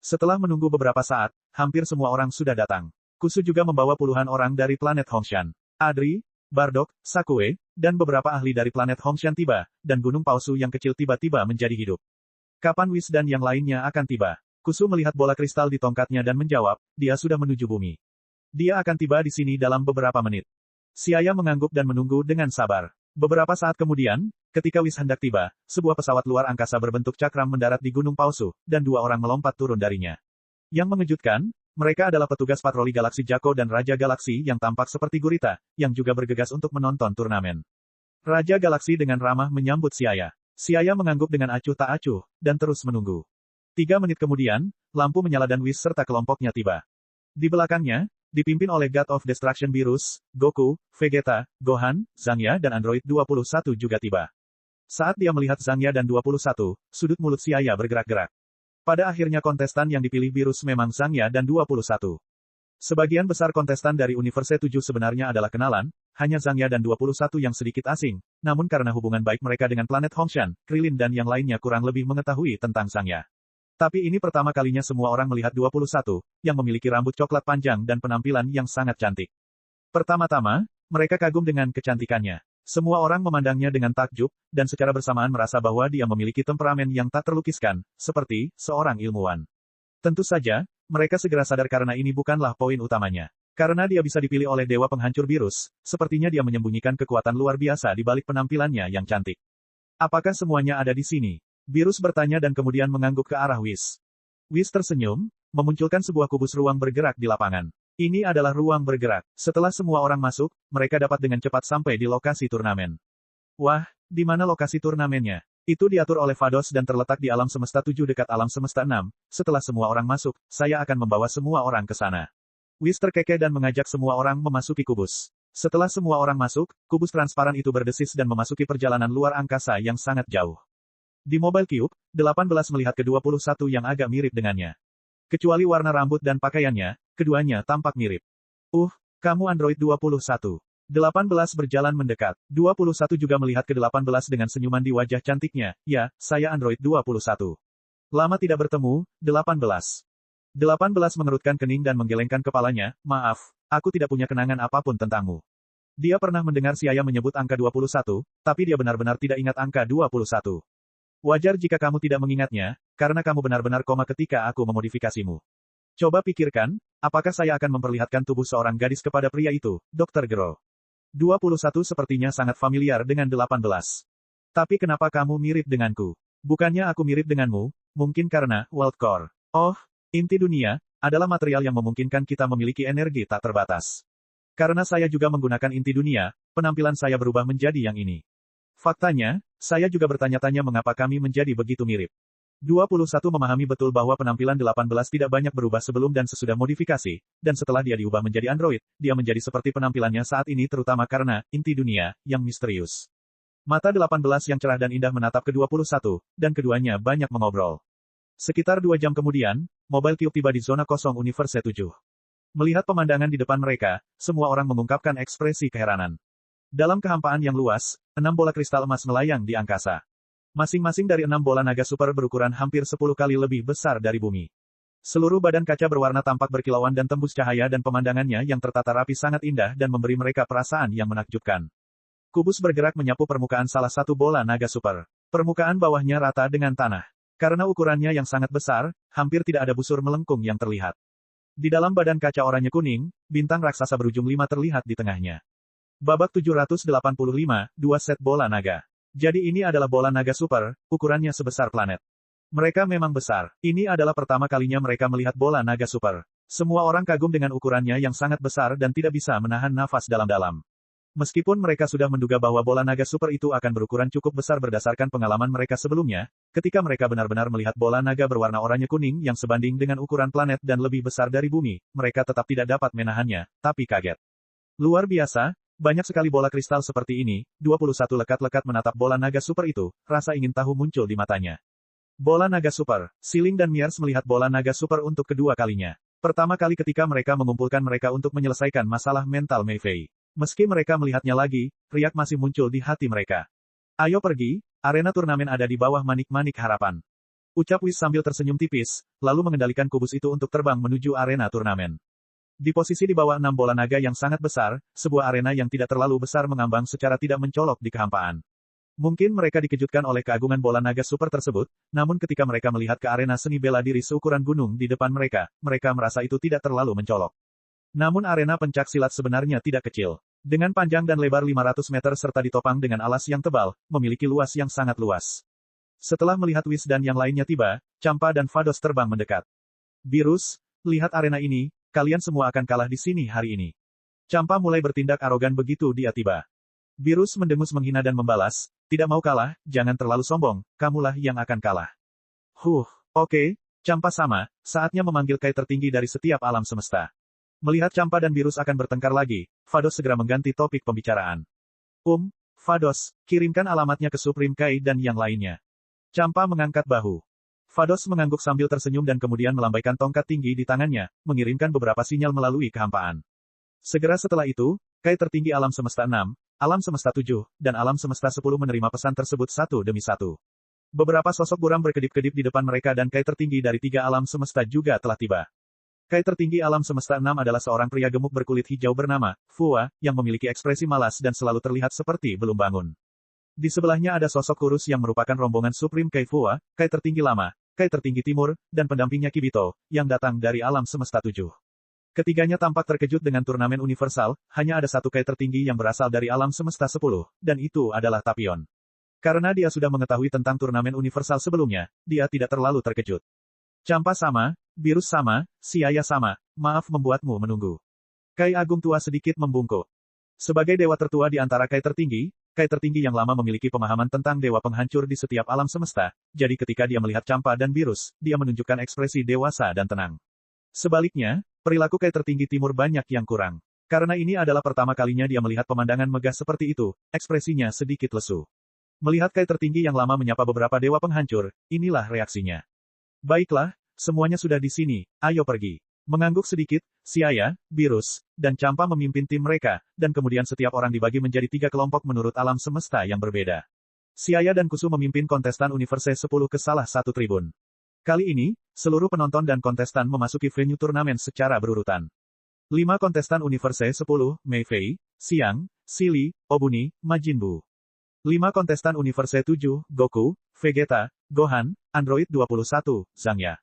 A: Setelah menunggu beberapa saat, hampir semua orang sudah datang. Kusu juga membawa puluhan orang dari planet Hongshan. Adri, Bardock, Sakue, dan beberapa ahli dari planet Hongshan tiba, dan gunung palsu yang kecil tiba-tiba menjadi hidup. Kapan Whis dan yang lainnya akan tiba? Kusu melihat bola kristal di tongkatnya dan menjawab, dia sudah menuju bumi. Dia akan tiba di sini dalam beberapa menit. Xiaya mengangguk dan menunggu dengan sabar. Beberapa saat kemudian, ketika Whis hendak tiba, sebuah pesawat luar angkasa berbentuk cakram mendarat di gunung palsu, dan dua orang melompat turun darinya. Yang mengejutkan, mereka adalah petugas patroli galaksi Jako dan Raja Galaksi yang tampak seperti gurita, yang juga bergegas untuk menonton turnamen. Raja Galaksi dengan ramah menyambut Xiaya. Xiaya mengangguk dengan acuh tak acuh, dan terus menunggu. 3 menit kemudian, lampu menyala dan Whis serta kelompoknya tiba. Di belakangnya, dipimpin oleh God of Destruction Beerus, Goku, Vegeta, Gohan, Zangya dan Android 21 juga tiba. Saat dia melihat Zangya dan 21, sudut mulut si Aya bergerak-gerak. Pada akhirnya kontestan yang dipilih Beerus memang Zangya dan 21. Sebagian besar kontestan dari Universe 7 sebenarnya adalah kenalan, hanya Zangya dan 21 yang sedikit asing, namun karena hubungan baik mereka dengan planet Hongshan, Krillin dan yang lainnya kurang lebih mengetahui tentang Zangya. Tapi ini pertama kalinya semua orang melihat 21, yang memiliki rambut coklat panjang dan penampilan yang sangat cantik. Pertama-tama, mereka kagum dengan kecantikannya. Semua orang memandangnya dengan takjub, dan secara bersamaan merasa bahwa dia memiliki temperamen yang tak terlukiskan, seperti seorang ilmuwan. Tentu saja, mereka segera sadar karena ini bukanlah poin utamanya. Karena dia bisa dipilih oleh Dewa Penghancur Beerus, sepertinya dia menyembunyikan kekuatan luar biasa di balik penampilannya yang cantik. Apakah semuanya ada di sini? Beerus bertanya dan kemudian mengangguk ke arah Whis. Whis tersenyum, memunculkan sebuah kubus ruang bergerak di lapangan. Ini adalah ruang bergerak. Setelah semua orang masuk, mereka dapat dengan cepat sampai di lokasi turnamen. Wah, di mana lokasi turnamennya? Itu diatur oleh Vados dan terletak di alam semesta 7 dekat alam semesta 6. Setelah semua orang masuk, saya akan membawa semua orang ke sana. Whis terkekeh dan mengajak semua orang memasuki kubus. Setelah semua orang masuk, kubus transparan itu berdesis dan memasuki perjalanan luar angkasa yang sangat jauh. Di Mobile Cube, 18 melihat ke-21 yang agak mirip dengannya. Kecuali warna rambut dan pakaiannya, keduanya tampak mirip. Kamu Android 21. 18 berjalan mendekat. 21 juga melihat ke-18 dengan senyuman di wajah cantiknya. Ya, saya Android 21. Lama tidak bertemu, 18. 18 mengerutkan kening dan menggelengkan kepalanya. Maaf, aku tidak punya kenangan apapun tentangmu. Dia pernah mendengar si Aya menyebut angka 21, tapi dia benar-benar tidak ingat angka 21. Wajar jika kamu tidak mengingatnya, karena kamu benar-benar koma ketika aku memodifikasimu. Coba pikirkan, apakah saya akan memperlihatkan tubuh seorang gadis kepada pria itu, Dr. Gero? 21 sepertinya sangat familiar dengan 18. Tapi kenapa kamu mirip denganku? Bukannya aku mirip denganmu, mungkin karena, World Core. Oh, inti dunia, adalah material yang memungkinkan kita memiliki energi tak terbatas. Karena saya juga menggunakan inti dunia, penampilan saya berubah menjadi yang ini. Faktanya, saya juga bertanya-tanya mengapa kami menjadi begitu mirip. 21 memahami betul bahwa penampilan 18 tidak banyak berubah sebelum dan sesudah modifikasi, dan setelah dia diubah menjadi android, dia menjadi seperti penampilannya saat ini terutama karena, inti dunia, yang misterius. Mata 18 yang cerah dan indah menatap ke-21, dan keduanya banyak mengobrol. Sekitar 2 jam kemudian, Mobile Cube tiba di zona kosong Universe 7. Melihat pemandangan di depan mereka, semua orang mengungkapkan ekspresi keheranan. Dalam kehampaan yang luas, 6 bola kristal emas melayang di angkasa. Masing-masing dari 6 bola naga super berukuran hampir 10 kali lebih besar dari bumi. Seluruh badan kaca berwarna tampak berkilauan dan tembus cahaya dan pemandangannya yang tertata rapi sangat indah dan memberi mereka perasaan yang menakjubkan. Kubus bergerak menyapu permukaan salah satu bola naga super. Permukaan bawahnya rata dengan tanah. Karena ukurannya yang sangat besar, hampir tidak ada busur melengkung yang terlihat. Di dalam badan kaca oranye kuning, bintang raksasa berujung 5 terlihat di tengahnya. Babak 785, 2 set bola naga. Jadi ini adalah bola naga super, ukurannya sebesar planet. Mereka memang besar. Ini adalah pertama kalinya mereka melihat bola naga super. Semua orang kagum dengan ukurannya yang sangat besar dan tidak bisa menahan nafas dalam-dalam. Meskipun mereka sudah menduga bahwa bola naga super itu akan berukuran cukup besar berdasarkan pengalaman mereka sebelumnya, ketika mereka benar-benar melihat bola naga berwarna oranye kuning yang sebanding dengan ukuran planet dan lebih besar dari bumi, mereka tetap tidak dapat menahannya, tapi kaget. Luar biasa. Banyak sekali bola kristal seperti ini, 21 lekat-lekat menatap bola naga super itu, rasa ingin tahu muncul di matanya. Bola naga super. Siling dan Miers melihat bola naga super untuk kedua kalinya. Pertama kali ketika mereka mengumpulkan mereka untuk menyelesaikan masalah mental Mei Fei. Meski mereka melihatnya lagi, riak masih muncul di hati mereka. Ayo pergi, arena turnamen ada di bawah manik-manik harapan. Ucap Whis sambil tersenyum tipis, lalu mengendalikan kubus itu untuk terbang menuju arena turnamen. Di posisi di bawah 6 bola naga yang sangat besar, sebuah arena yang tidak terlalu besar mengambang secara tidak mencolok di kehampaan. Mungkin mereka dikejutkan oleh keagungan bola naga super tersebut, namun ketika mereka melihat ke arena seni bela diri seukuran gunung di depan mereka, mereka merasa itu tidak terlalu mencolok. Namun arena pencak silat sebenarnya tidak kecil. Dengan panjang dan lebar 500 meter serta ditopang dengan alas yang tebal, memiliki luas yang sangat luas. Setelah melihat Whis dan yang lainnya tiba, Champa dan Vados terbang mendekat. Beerus, lihat arena ini. Kalian semua akan kalah di sini hari ini. Champa mulai bertindak arogan begitu dia tiba. Beerus mendengus menghina dan membalas, tidak mau kalah, jangan terlalu sombong, kamulah yang akan kalah. Oke, Champa sama, saatnya memanggil Kai tertinggi dari setiap alam semesta. Melihat Champa dan Virus akan bertengkar lagi, Vados segera mengganti topik pembicaraan. Vados, kirimkan alamatnya ke Supreme Kai dan yang lainnya. Champa mengangkat bahu. Vados mengangguk sambil tersenyum dan kemudian melambaikan tongkat tinggi di tangannya, mengirimkan beberapa sinyal melalui kehampaan. Segera setelah itu, Kai tertinggi alam semesta 6, alam semesta 7, dan alam semesta 10 menerima pesan tersebut satu demi satu. Beberapa sosok buram berkedip-kedip di depan mereka dan Kai tertinggi dari 3 alam semesta juga telah tiba. Kai tertinggi alam semesta 6 adalah seorang pria gemuk berkulit hijau bernama Fua, yang memiliki ekspresi malas dan selalu terlihat seperti belum bangun. Di sebelahnya ada sosok kurus yang merupakan rombongan Supreme Kai Fua, Kai tertinggi lama, Kai tertinggi timur, dan pendampingnya Kibito, yang datang dari alam semesta 7. Ketiganya tampak terkejut dengan turnamen universal, hanya ada satu Kai tertinggi yang berasal dari alam semesta 10, dan itu adalah Tapion. Karena dia sudah mengetahui tentang turnamen universal sebelumnya, dia tidak terlalu terkejut. Champa sama, Virus sama, Siaya sama, maaf membuatmu menunggu. Kai Agung tua sedikit membungkuk. Sebagai dewa tertua di antara Kai tertinggi yang lama memiliki pemahaman tentang dewa penghancur di setiap alam semesta, jadi ketika dia melihat Champa dan Virus, dia menunjukkan ekspresi dewasa dan tenang. Sebaliknya, perilaku Kai tertinggi timur banyak yang kurang. Karena ini adalah pertama kalinya dia melihat pemandangan megah seperti itu, ekspresinya sedikit lesu. Melihat Kai tertinggi yang lama menyapa beberapa dewa penghancur, inilah reaksinya. Baiklah, semuanya sudah di sini, ayo pergi. Mengangguk sedikit, Siaya, Virus, dan Champa memimpin tim mereka, dan kemudian setiap orang dibagi menjadi 3 kelompok menurut alam semesta yang berbeda. Siaya dan Kusu memimpin kontestan Universe 10 ke salah satu tribun. Kali ini, seluruh penonton dan kontestan memasuki venue turnamen secara berurutan. 5 kontestan Universe 10, Mei Fei, Xiang, Silly, Obuni, Majin Buu. 5 kontestan Universe 7, Goku, Vegeta, Gohan, Android 21, Zangya.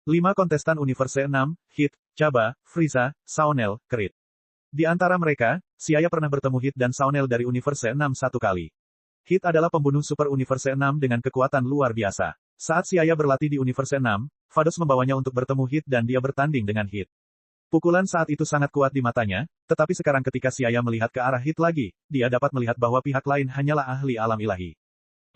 A: 5 kontestan Universe 6, Hit, Chaba, Frieza, Saonel, Creed. Di antara mereka, Siaya pernah bertemu Hit dan Saonel dari Universe 6 satu kali. Hit adalah pembunuh Super Universe 6 dengan kekuatan luar biasa. Saat Siaya berlatih di Universe 6, Vados membawanya untuk bertemu Hit dan dia bertanding dengan Hit. Pukulan saat itu sangat kuat di matanya, tetapi sekarang ketika Siaya melihat ke arah Hit lagi, dia dapat melihat bahwa pihak lain hanyalah ahli alam ilahi.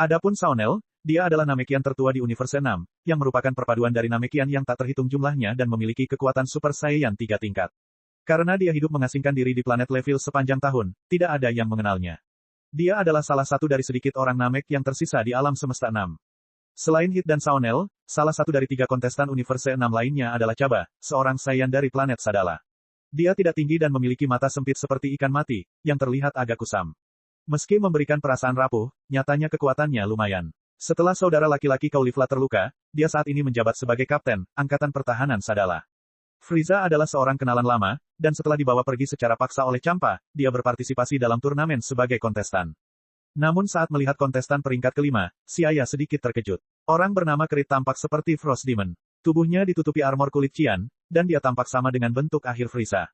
A: Adapun Saonel, dia adalah Namekian tertua di Universe 6, yang merupakan perpaduan dari Namekian yang tak terhitung jumlahnya dan memiliki kekuatan Super Saiyan 3 tingkat. Karena dia hidup mengasingkan diri di planet Level sepanjang tahun, tidak ada yang mengenalnya. Dia adalah salah satu dari sedikit orang Namek yang tersisa di alam semesta 6. Selain Hit dan Saonel, salah satu dari 3 kontestan Universe 6 lainnya adalah Chaba, seorang Saiyan dari planet Sadala. Dia tidak tinggi dan memiliki mata sempit seperti ikan mati, yang terlihat agak kusam. Meski memberikan perasaan rapuh, nyatanya kekuatannya lumayan. Setelah saudara laki-laki Caulifla terluka, dia saat ini menjabat sebagai kapten, Angkatan Pertahanan Sadala. Frieza adalah seorang kenalan lama, dan setelah dibawa pergi secara paksa oleh Champa, dia berpartisipasi dalam turnamen sebagai kontestan. Namun saat melihat kontestan peringkat kelima, Siaya sedikit terkejut. Orang bernama Creed tampak seperti Frost Demon. Tubuhnya ditutupi armor kulit cian, dan dia tampak sama dengan bentuk akhir Frieza.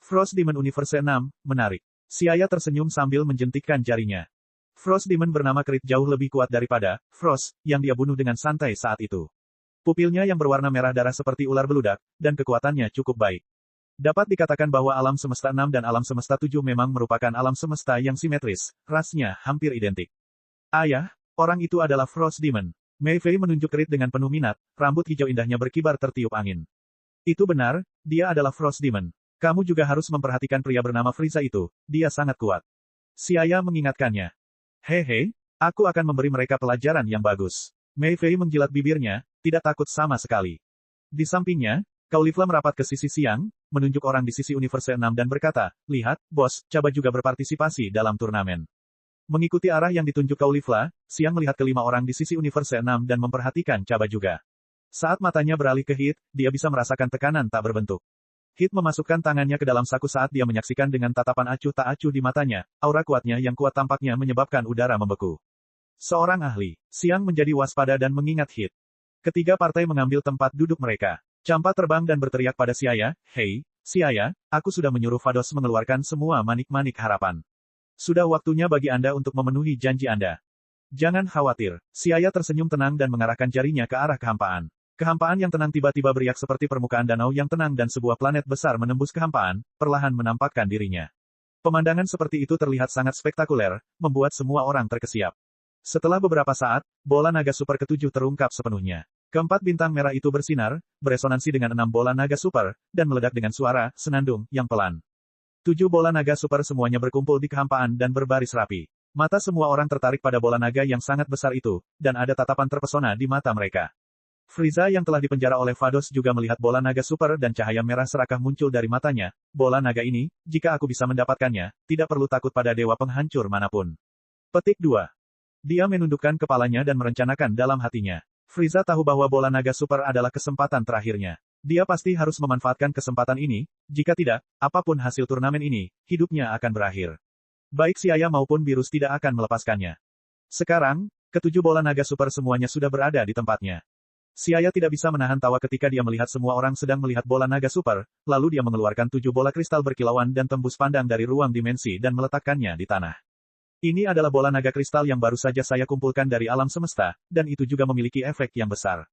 A: Frost Demon Universe 6, menarik. Siaya tersenyum sambil menjentikkan jarinya. Frost Demon bernama Creed jauh lebih kuat daripada Frost, yang dia bunuh dengan santai saat itu. Pupilnya yang berwarna merah darah seperti ular beludak, dan kekuatannya cukup baik. Dapat dikatakan bahwa alam semesta 6 dan alam semesta 7 memang merupakan alam semesta yang simetris, rasnya hampir identik. Ayah, orang itu adalah Frost Demon. Mei Fei menunjuk Creed dengan penuh minat, rambut hijau indahnya berkibar tertiup angin. Itu benar, dia adalah Frost Demon. Kamu juga harus memperhatikan pria bernama Frieza itu, dia sangat kuat. Siaya mengingatkannya. Hehe, aku akan memberi mereka pelajaran yang bagus. Mei Fei menjilat bibirnya, tidak takut sama sekali. Di sampingnya, Caulifla merapat ke sisi Xiang, menunjuk orang di sisi Universe 6 dan berkata, lihat, bos, Chaba juga berpartisipasi dalam turnamen. Mengikuti arah yang ditunjuk Caulifla, Xiang melihat kelima orang di sisi Universe 6 dan memperhatikan Chaba juga. Saat matanya beralih ke Hit, dia bisa merasakan tekanan tak berbentuk. Hit memasukkan tangannya ke dalam saku saat dia menyaksikan dengan tatapan acuh tak acuh di matanya, aura kuatnya yang kuat tampaknya menyebabkan udara membeku. Seorang ahli, Xiang menjadi waspada dan mengingat Hit. Ketiga partai mengambil tempat duduk mereka. Champa terbang dan berteriak pada Siaya, hei, Siaya, aku sudah menyuruh Vados mengeluarkan semua manik-manik harapan. Sudah waktunya bagi Anda untuk memenuhi janji Anda. Jangan khawatir, Siaya tersenyum tenang dan mengarahkan jarinya ke arah kehampaan. Kehampaan yang tenang tiba-tiba beriak seperti permukaan danau yang tenang dan sebuah planet besar menembus kehampaan, perlahan menampakkan dirinya. Pemandangan seperti itu terlihat sangat spektakuler, membuat semua orang terkesiap. Setelah beberapa saat, bola naga super ketujuh terungkap sepenuhnya. Keempat bintang merah itu bersinar, beresonansi dengan 6 bola naga super, dan meledak dengan suara senandung yang pelan. 7 bola naga super semuanya berkumpul di kehampaan dan berbaris rapi. Mata semua orang tertarik pada bola naga yang sangat besar itu, dan ada tatapan terpesona di mata mereka. Frieza yang telah dipenjara oleh Vados juga melihat bola naga super dan cahaya merah serakah muncul dari matanya. Bola naga ini, jika aku bisa mendapatkannya, tidak perlu takut pada dewa penghancur manapun. Petik 2. Dia menundukkan kepalanya dan merencanakan dalam hatinya. Frieza tahu bahwa bola naga super adalah kesempatan terakhirnya. Dia pasti harus memanfaatkan kesempatan ini, jika tidak, apapun hasil turnamen ini, hidupnya akan berakhir. Baik Xiaya maupun Virus tidak akan melepaskannya. Sekarang, ketujuh bola naga super semuanya sudah berada di tempatnya. Xiaya tidak bisa menahan tawa ketika dia melihat semua orang sedang melihat bola naga super, lalu dia mengeluarkan 7 bola kristal berkilauan dan tembus pandang dari ruang dimensi dan meletakkannya di tanah. Ini adalah bola naga kristal yang baru saja saya kumpulkan dari alam semesta, dan itu juga memiliki efek yang besar.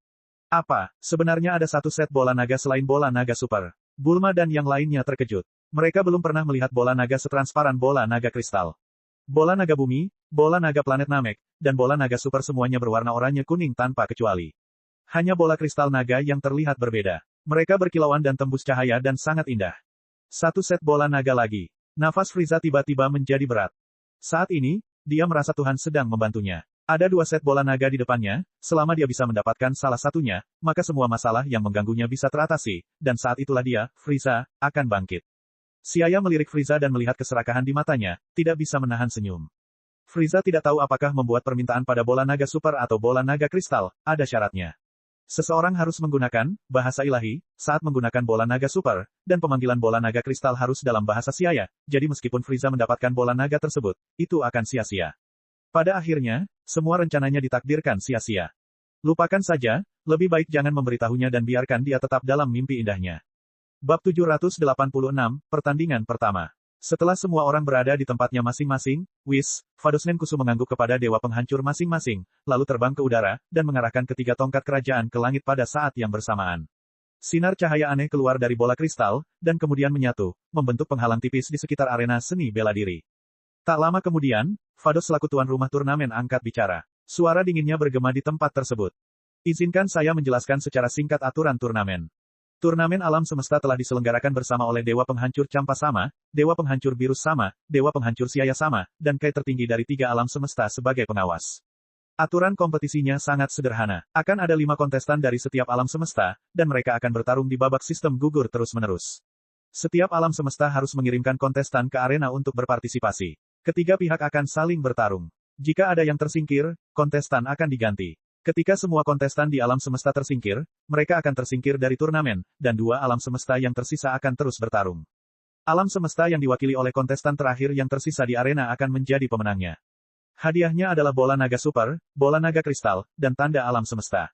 A: Apa, sebenarnya ada satu set bola naga selain bola naga super? Bulma dan yang lainnya terkejut. Mereka belum pernah melihat bola naga setransparan bola naga kristal. Bola naga bumi, bola naga planet Namek, dan bola naga super semuanya berwarna oranye kuning tanpa kecuali. Hanya bola kristal naga yang terlihat berbeda. Mereka berkilauan dan tembus cahaya dan sangat indah. Satu set bola naga lagi. Nafas Frieza tiba-tiba menjadi berat. Saat ini, dia merasa Tuhan sedang membantunya. Ada 2 set bola naga di depannya, selama dia bisa mendapatkan salah satunya, maka semua masalah yang mengganggunya bisa teratasi, dan saat itulah dia, Frieza, akan bangkit. Xiaya melirik Frieza dan melihat keserakahan di matanya, tidak bisa menahan senyum. Frieza tidak tahu apakah membuat permintaan pada bola naga super atau bola naga kristal, ada syaratnya. Seseorang harus menggunakan bahasa ilahi saat menggunakan bola naga super, dan pemanggilan bola naga kristal harus dalam bahasa Xiaya, jadi meskipun Frieza mendapatkan bola naga tersebut, itu akan sia-sia. Pada akhirnya, semua rencananya ditakdirkan sia-sia. Lupakan saja, lebih baik jangan memberitahunya dan biarkan dia tetap dalam mimpi indahnya. Bab 786, Pertandingan Pertama. Setelah semua orang berada di tempatnya masing-masing, Whis, Vados Nenkusu mengangguk kepada dewa penghancur masing-masing, lalu terbang ke udara, dan mengarahkan ketiga tongkat kerajaan ke langit pada saat yang bersamaan. Sinar cahaya aneh keluar dari bola kristal, dan kemudian menyatu, membentuk penghalang tipis di sekitar arena seni bela diri. Tak lama kemudian, Vados selaku tuan rumah turnamen angkat bicara. Suara dinginnya bergema di tempat tersebut. Izinkan saya menjelaskan secara singkat aturan turnamen. Turnamen alam semesta telah diselenggarakan bersama oleh Dewa Penghancur Campa sama, Dewa Penghancur Virus sama, Dewa Penghancur Xiaya sama, dan Kai tertinggi dari 3 alam semesta sebagai pengawas. Aturan kompetisinya sangat sederhana. Akan ada 5 kontestan dari setiap alam semesta, dan mereka akan bertarung di babak sistem gugur terus-menerus. Setiap alam semesta harus mengirimkan kontestan ke arena untuk berpartisipasi. Ketiga pihak akan saling bertarung. Jika ada yang tersingkir, kontestan akan diganti. Ketika semua kontestan di alam semesta tersingkir, mereka akan tersingkir dari turnamen, dan 2 alam semesta yang tersisa akan terus bertarung. Alam semesta yang diwakili oleh kontestan terakhir yang tersisa di arena akan menjadi pemenangnya. Hadiahnya adalah bola naga super, bola naga kristal, dan tanda alam semesta.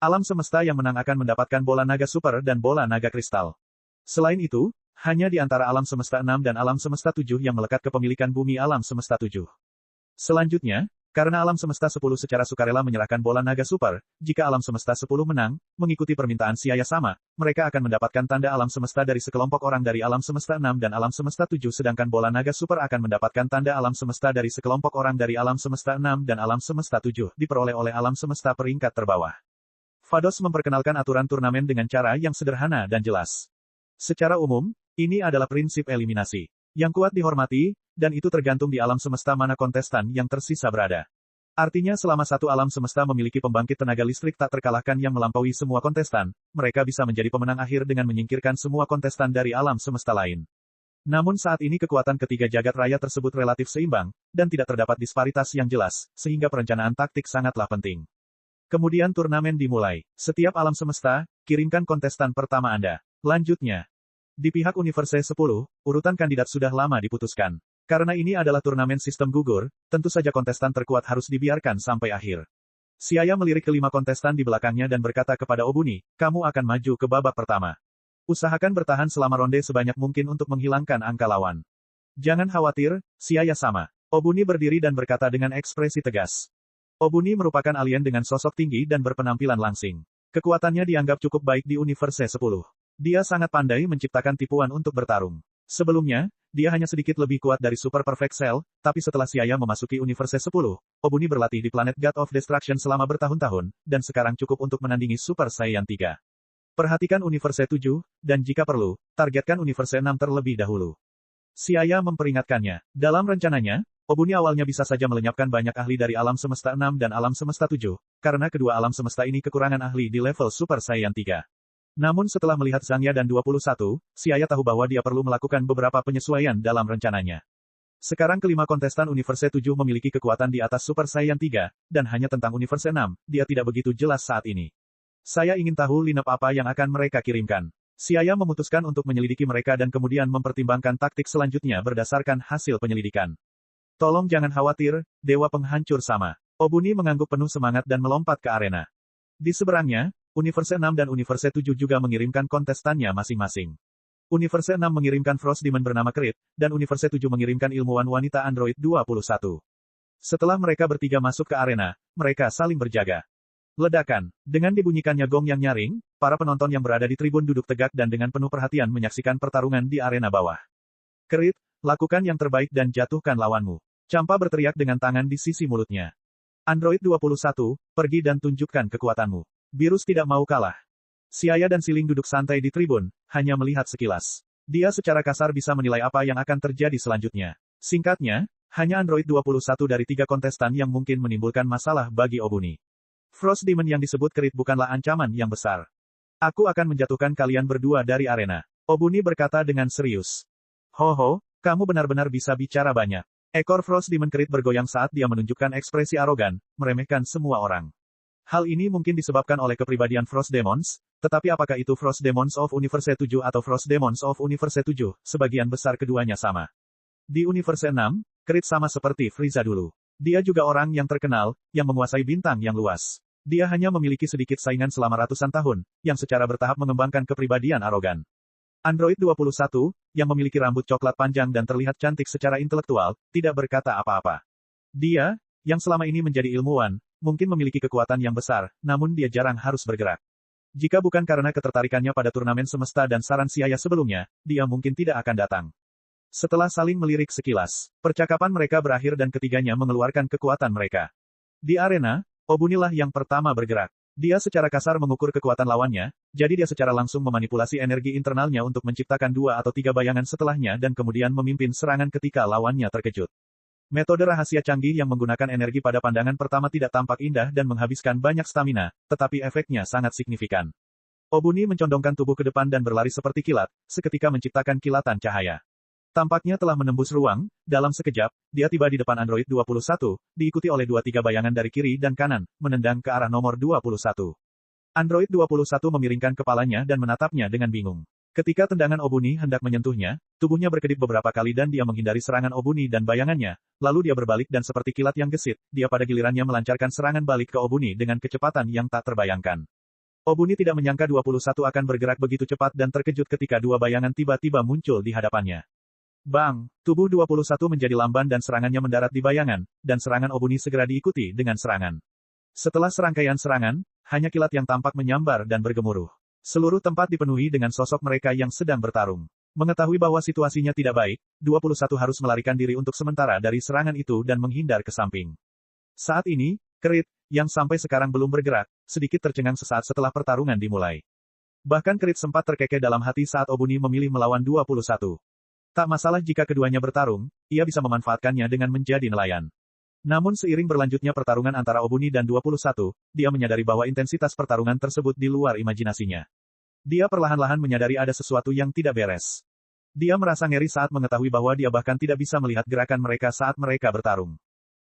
A: Alam semesta yang menang akan mendapatkan bola naga super dan bola naga kristal. Selain itu, hanya di antara alam semesta 6 dan alam semesta 7 yang melekat kepemilikan bumi alam semesta 7. Selanjutnya, karena alam semesta 10 secara sukarela menyerahkan bola naga super, jika alam semesta 10 menang, mengikuti permintaan Xiaya sama, mereka akan mendapatkan tanda alam semesta dari sekelompok orang dari alam semesta 6 dan alam semesta 7 sedangkan bola naga super akan mendapatkan tanda alam semesta dari sekelompok orang dari alam semesta 6 dan alam semesta 7 diperoleh oleh alam semesta peringkat terbawah. Vados memperkenalkan aturan turnamen dengan cara yang sederhana dan jelas. Secara umum, ini adalah prinsip eliminasi. Yang kuat dihormati, dan itu tergantung di alam semesta mana kontestan yang tersisa berada. Artinya selama satu alam semesta memiliki pembangkit tenaga listrik tak terkalahkan yang melampaui semua kontestan, mereka bisa menjadi pemenang akhir dengan menyingkirkan semua kontestan dari alam semesta lain. Namun saat ini kekuatan ketiga jagat raya tersebut relatif seimbang, dan tidak terdapat disparitas yang jelas, sehingga perencanaan taktik sangatlah penting. Kemudian turnamen dimulai. Setiap alam semesta, kirimkan kontestan pertama Anda. Lanjutnya. Di pihak Universe 10, urutan kandidat sudah lama diputuskan. Karena ini adalah turnamen sistem gugur, tentu saja kontestan terkuat harus dibiarkan sampai akhir. Xiaya melirik kelima kontestan di belakangnya dan berkata kepada Obuni, kamu akan maju ke babak pertama. Usahakan bertahan selama ronde sebanyak mungkin untuk menghilangkan angka lawan. Jangan khawatir, Xiaya sama. Obuni berdiri dan berkata dengan ekspresi tegas. Obuni merupakan alien dengan sosok tinggi dan berpenampilan langsing. Kekuatannya dianggap cukup baik di Universe 10. Dia sangat pandai menciptakan tipuan untuk bertarung. Sebelumnya, dia hanya sedikit lebih kuat dari Super Perfect Cell, tapi setelah Xiaya memasuki Universe 10, Obuni berlatih di planet God of Destruction selama bertahun-tahun, dan sekarang cukup untuk menandingi Super Saiyan 3. Perhatikan Universe 7, dan jika perlu, targetkan Universe 6 terlebih dahulu. Xiaya memperingatkannya. Dalam rencananya, Obuni awalnya bisa saja melenyapkan banyak ahli dari alam semesta 6 dan alam semesta 7, karena kedua alam semesta ini kekurangan ahli di level Super Saiyan 3. Namun setelah melihat Zhangya dan 21, Xiaya tahu bahwa dia perlu melakukan beberapa penyesuaian dalam rencananya. Sekarang kelima kontestan Universe 7 memiliki kekuatan di atas Super Saiyan 3, dan hanya tentang Universe 6, dia tidak begitu jelas saat ini. Saya ingin tahu lineup apa yang akan mereka kirimkan. Xiaya memutuskan untuk menyelidiki mereka dan kemudian mempertimbangkan taktik selanjutnya berdasarkan hasil penyelidikan. Tolong jangan khawatir, Dewa Penghancur sama. Obuni mengangguk penuh semangat dan melompat ke arena. Di seberangnya, Universe 6 dan Universe 7 juga mengirimkan kontestannya masing-masing. Universe 6 mengirimkan Frost Demon bernama Creed, dan Universe 7 mengirimkan ilmuwan wanita Android 21. Setelah mereka bertiga masuk ke arena, mereka saling berjaga. Ledakan. Dengan dibunyikannya gong yang nyaring, para penonton yang berada di tribun duduk tegak dan dengan penuh perhatian menyaksikan pertarungan di arena bawah. Creed, lakukan yang terbaik dan jatuhkan lawanmu. Champa berteriak dengan tangan di sisi mulutnya. Android 21, pergi dan tunjukkan kekuatanmu. Virus tidak mau kalah. Xiaya dan Siling duduk santai di tribun, hanya melihat sekilas. Dia secara kasar bisa menilai apa yang akan terjadi selanjutnya. Singkatnya, hanya Android 21 dari 3 kontestan yang mungkin menimbulkan masalah bagi Obuni. Frost Demon yang disebut Creed bukanlah ancaman yang besar. Aku akan menjatuhkan kalian berdua dari arena. Obuni berkata dengan serius. Ho, kamu benar-benar bisa bicara banyak. Ekor Frost Demon Creed bergoyang saat dia menunjukkan ekspresi arogan, meremehkan semua orang. Hal ini mungkin disebabkan oleh kepribadian Frost Demons, tetapi apakah itu Frost Demons of Universe 7 atau Frost Demons of Universe 7, sebagian besar keduanya sama. Di Universe 6, Creed sama seperti Frieza dulu. Dia juga orang yang terkenal, yang menguasai bintang yang luas. Dia hanya memiliki sedikit saingan selama ratusan tahun, yang secara bertahap mengembangkan kepribadian arogan. Android 21, yang memiliki rambut coklat panjang dan terlihat cantik secara intelektual, tidak berkata apa-apa. Dia, yang selama ini menjadi ilmuwan, mungkin memiliki kekuatan yang besar, namun dia jarang harus bergerak. Jika bukan karena ketertarikannya pada turnamen semesta dan saran Xiaya sebelumnya, dia mungkin tidak akan datang. Setelah saling melirik sekilas, percakapan mereka berakhir dan ketiganya mengeluarkan kekuatan mereka. Di arena, Obunilah yang pertama bergerak. Dia secara kasar mengukur kekuatan lawannya, jadi dia secara langsung memanipulasi energi internalnya untuk menciptakan 2 atau 3 bayangan setelahnya dan kemudian memimpin serangan ketika lawannya terkejut. Metode rahasia canggih yang menggunakan energi pada pandangan pertama tidak tampak indah dan menghabiskan banyak stamina, tetapi efeknya sangat signifikan. Obuni mencondongkan tubuh ke depan dan berlari seperti kilat, seketika menciptakan kilatan cahaya. Tampaknya telah menembus ruang, dalam sekejap, dia tiba di depan Android 21, diikuti oleh 2-3 bayangan dari kiri dan kanan, menendang ke arah nomor 21. Android 21 memiringkan kepalanya dan menatapnya dengan bingung. Ketika tendangan Obuni hendak menyentuhnya, tubuhnya berkedip beberapa kali dan dia menghindari serangan Obuni dan bayangannya, lalu dia berbalik dan seperti kilat yang gesit, dia pada gilirannya melancarkan serangan balik ke Obuni dengan kecepatan yang tak terbayangkan. Obuni tidak menyangka 21 akan bergerak begitu cepat dan terkejut ketika 2 bayangan tiba-tiba muncul di hadapannya. Bang! Tubuh 21 menjadi lamban dan serangannya mendarat di bayangan, dan serangan Obuni segera diikuti dengan serangan. Setelah serangkaian serangan, hanya kilat yang tampak menyambar dan bergemuruh. Seluruh tempat dipenuhi dengan sosok mereka yang sedang bertarung. Mengetahui bahwa situasinya tidak baik, 21 harus melarikan diri untuk sementara dari serangan itu dan menghindar ke samping. Saat ini, Creed, yang sampai sekarang belum bergerak, sedikit tercengang sesaat setelah pertarungan dimulai. Bahkan Creed sempat terkekeh dalam hati saat Obuni memilih melawan 21. Tak masalah jika keduanya bertarung, ia bisa memanfaatkannya dengan menjadi nelayan. Namun seiring berlanjutnya pertarungan antara Obuni dan 21, dia menyadari bahwa intensitas pertarungan tersebut di luar imajinasinya. Dia perlahan-lahan menyadari ada sesuatu yang tidak beres. Dia merasa ngeri saat mengetahui bahwa dia bahkan tidak bisa melihat gerakan mereka saat mereka bertarung.